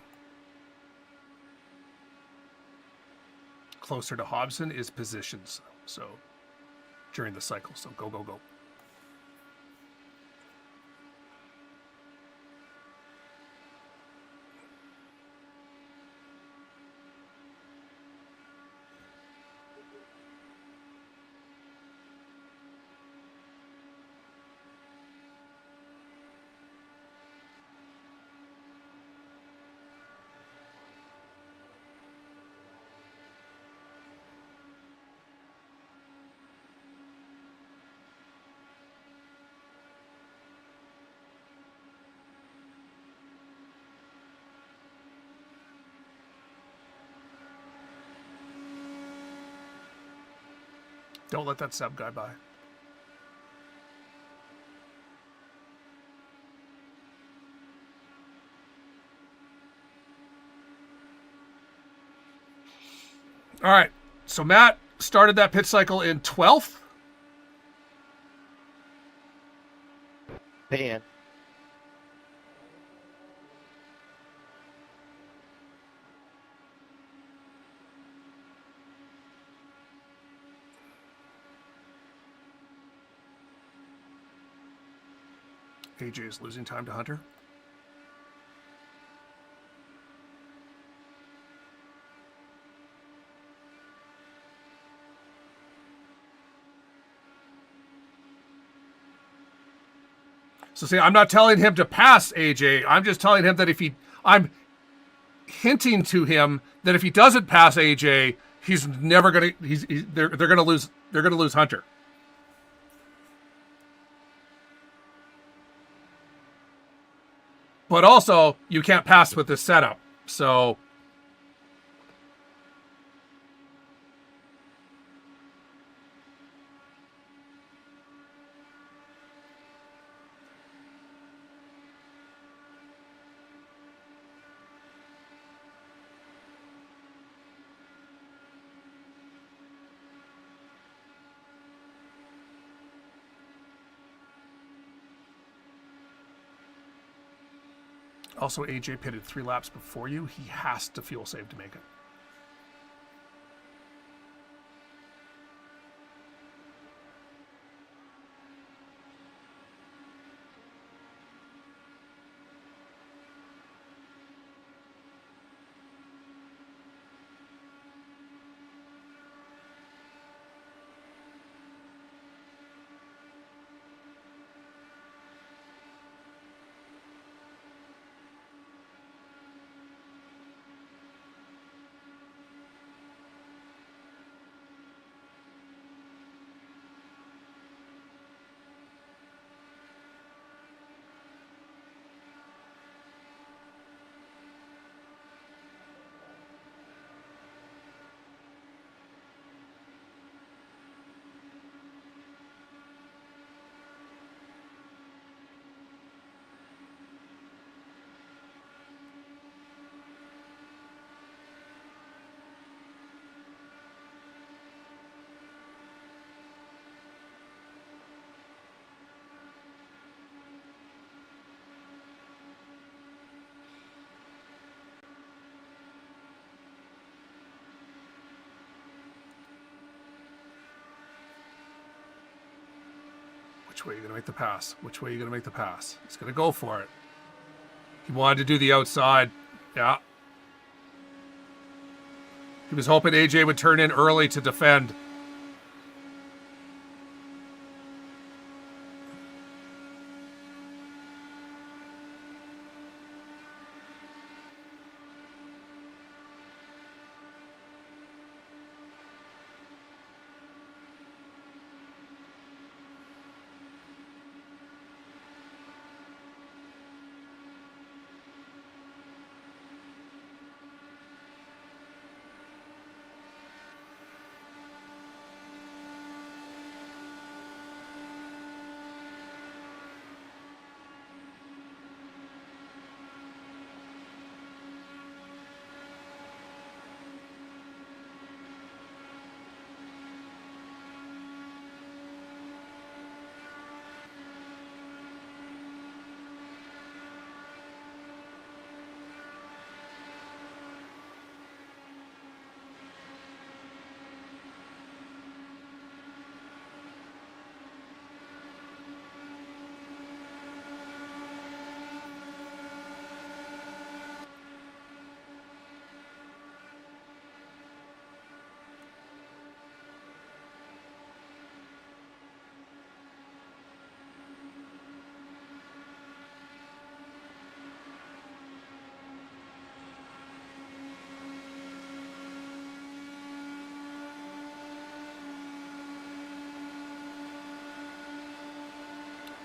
closer to Hobson is positions. So during the cycle. So go, go, go. Don't let that sub guy by. All right. So Matt started that pit cycle in 12th. Dan. AJ is losing time to Hunter. So see, I'm not telling him to pass AJ. I'm just telling him that I'm hinting to him that if he doesn't pass AJ, he's never gonna. They're gonna lose. They're gonna lose Hunter. But also, you can't pass with this setup. So Also, AJ pitted 3 laps before you. He has to fuel save to make it. Which way are you going to make the pass? Which way are you going to make the pass? He's going to go for it. He wanted to do the outside. Yeah. He was hoping AJ would turn in early to defend.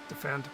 Defend.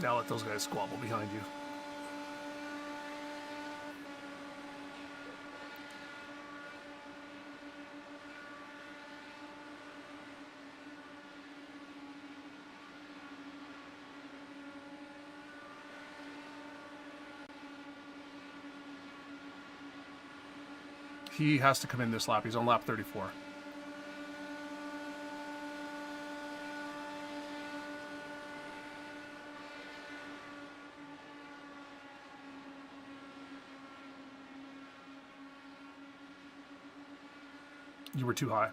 Now let those guys squabble behind you. He has to come in this lap. He's on lap 34. You were too high.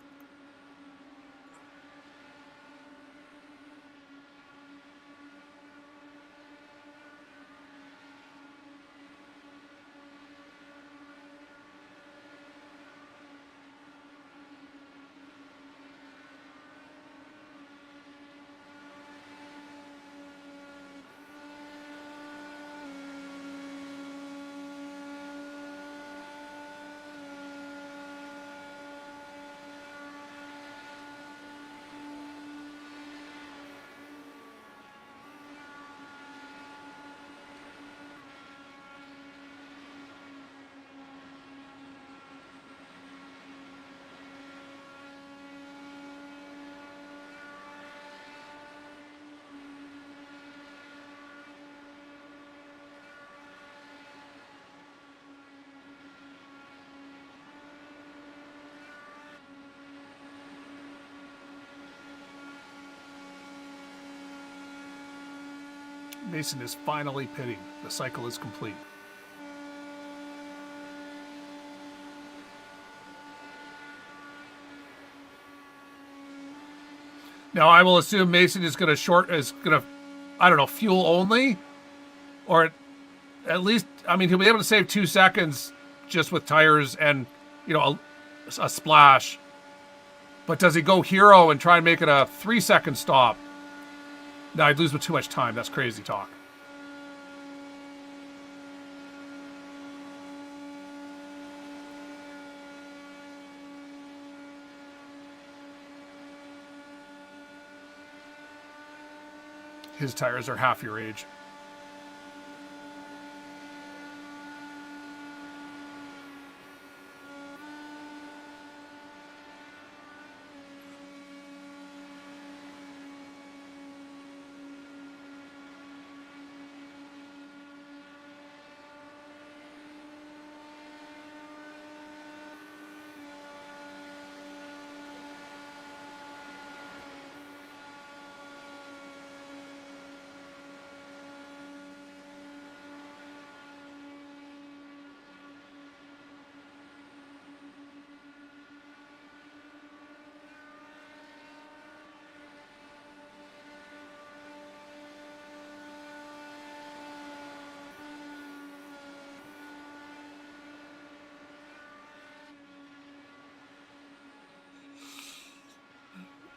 Mason is finally pitting. The cycle is complete. Now I will assume Mason is going to I don't know, fuel only, or at least, I mean, he'll be able to save 2 seconds just with tires and, you know, a splash. But does he go hero and try and make it a 3-second stop? No, I'd lose with too much time. That's crazy talk. His tires are half your age.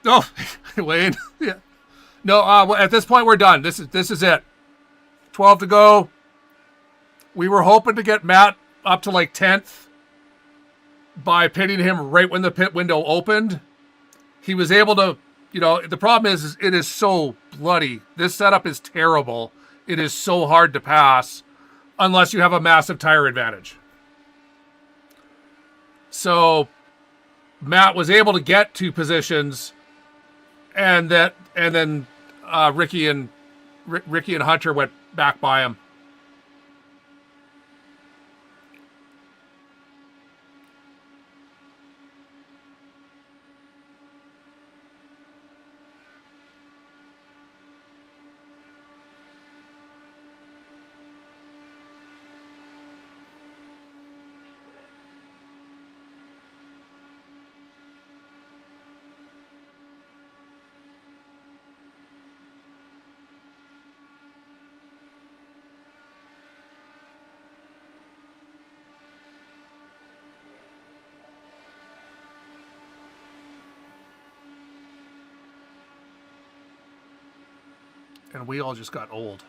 Oh, Wayne. Yeah. No, at this point we're done. This is it. 12 to go. We were hoping to get Matt up to like 10th by pitting him right when the pit window opened. He was able to, you know, the problem is it is so bloody. This setup is terrible. It is so hard to pass unless you have a massive tire advantage. So Matt was able to get 2 positions, and then Ricky and Hunter went back by him. And we all just got old.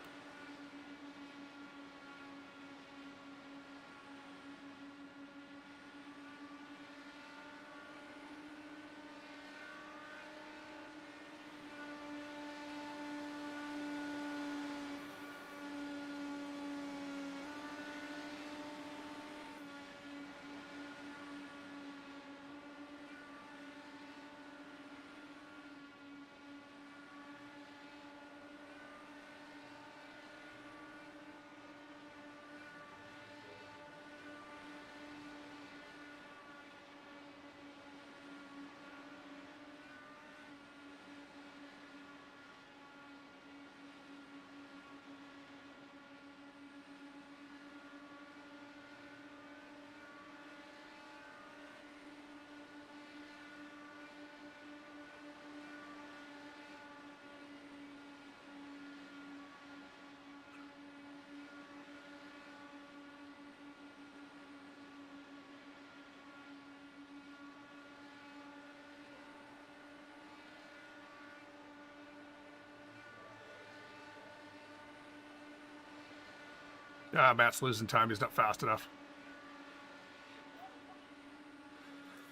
Matt's losing time. He's not fast enough.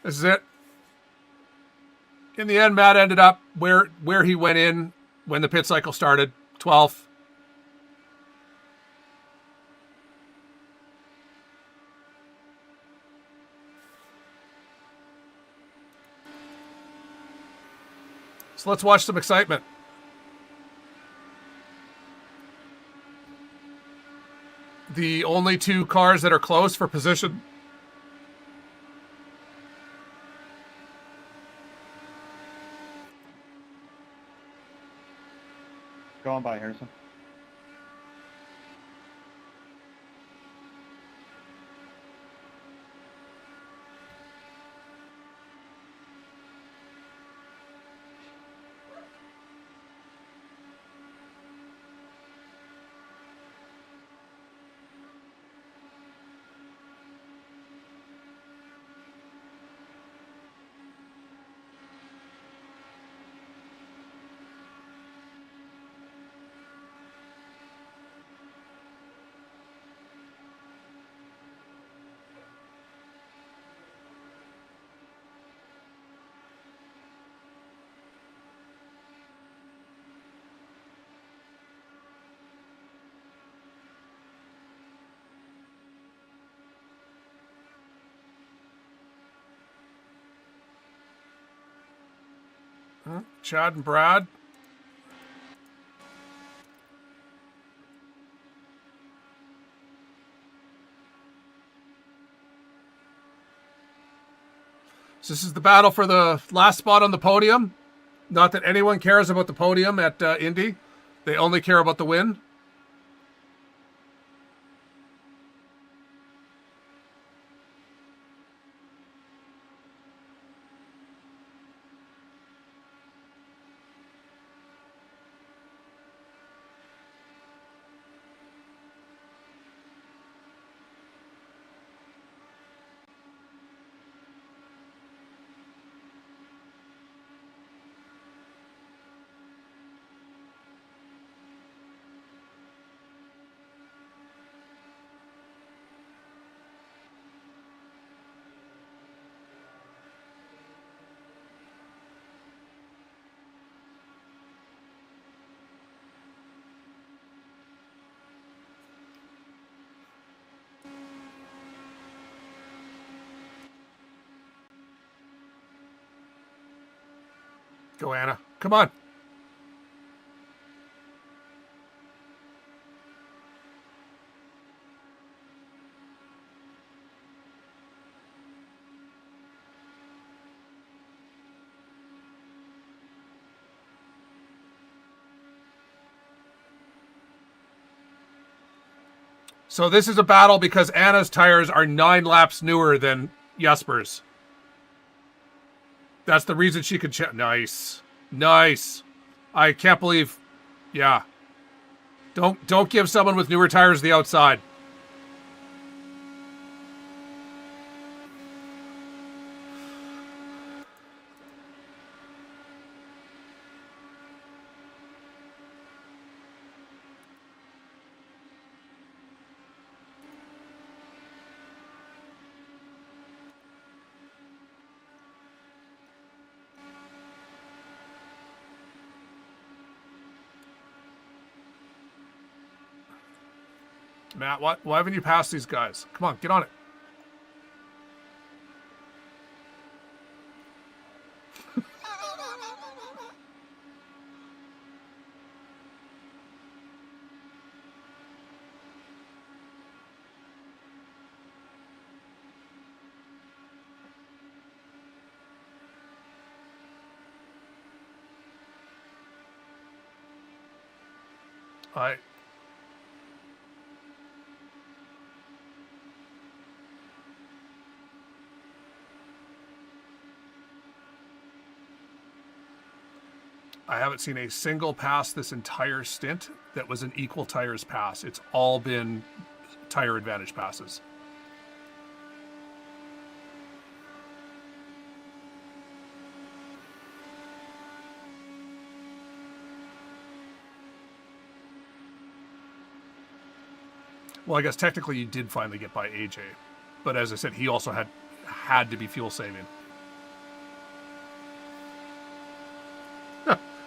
This is it. In the end, Matt ended up where he went in when the pit cycle started, 12th. So let's watch some excitement. The only 2 cars that are close for position. Go on by, Harrison. Chad and Brad. So this is the battle for the last spot on the podium. Not that anyone cares about the podium at Indy. They only care about the win. Go, Anna. Come on. So this is a battle because Anna's tires are 9 laps newer than Jesper's. That's the reason she could nice. Nice. I can't believe. Yeah. Don't give someone with newer tires the outside. Matt, why haven't you passed these guys? Come on, get on it. I haven't seen a single pass this entire stint that was an equal tires pass. It's all been tire advantage passes. Well, I guess technically you did finally get by AJ. But as I said, he also had to be fuel saving.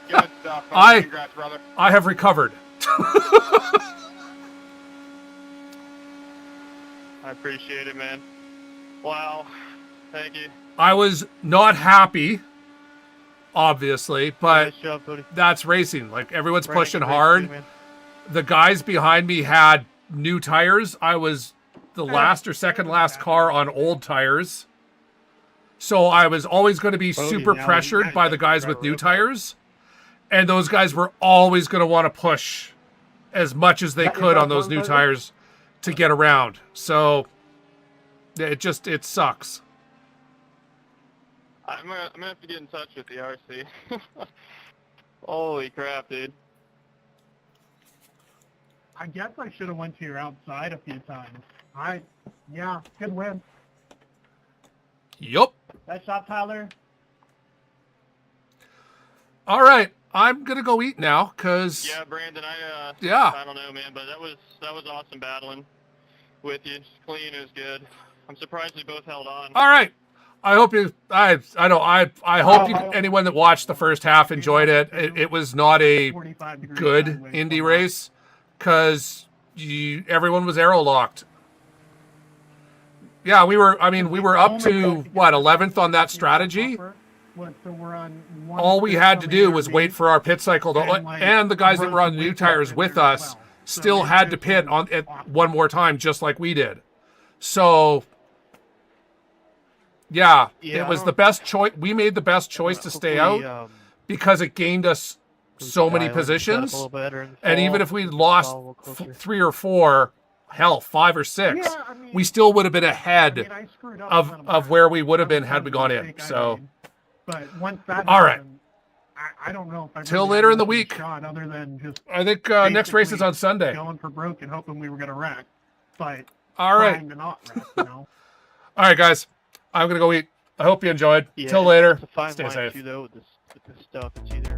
Good stuff. Congrats, brother. I have recovered. I appreciate it, man. Wow. Thank you. I was not happy, obviously, but Nice job, buddy. that's racing. Like, everyone's Brandon, pushing great to hard. see you, man. The guys behind me had new tires. I was the last or second last car on old tires. So I was always going to be super pressured by the guys with new tires. And those guys were always going to want to push as much as they could on those new tires to get around. So it sucks. I'm gonna have to get in touch with the RC. Holy crap, dude. I guess I should have went to your outside a few times. Yeah, good win. Yup. Nice job, Tyler. All right. I'm going to go eat now because... Yeah, Brandon, I don't know, man, but that was awesome battling with you. Just clean, it was good. I'm surprised we both held on. All right. I hope you... I hope anyone that watched the first half enjoyed it. It was not a good Indy race because everyone was aero locked. Yeah, we were up to, 11th on that strategy. What, so we're on one all we had to do was ARB, wait for our pit cycle to, and, like, and the guys that were on the Rosa new tires went with there as us well. So still it had to just pit was on it awesome. one more time, just like we did. So, yeah, Yeah, it was the best choice. We made the best choice to stay out because it gained us so many positions. And even if we lost 3 or 4, hell, 5 or 6, Yeah, I mean, we still would have been I ahead mean, I screwed up a of little bit. where we would have That been was had we gone a in. mistake I So, made. But once that all right. happened, I don't know if I Till really later had in the much of a week. shot other than just I think next race is basically on Sunday. going for broke and hoping we were going to wreck. But All right. trying to not wreck, you know. All right, guys. I'm going to go eat. I hope you enjoyed. Yeah, Till later. it's a fine Stay line safe. too, though, with this stuff. It's either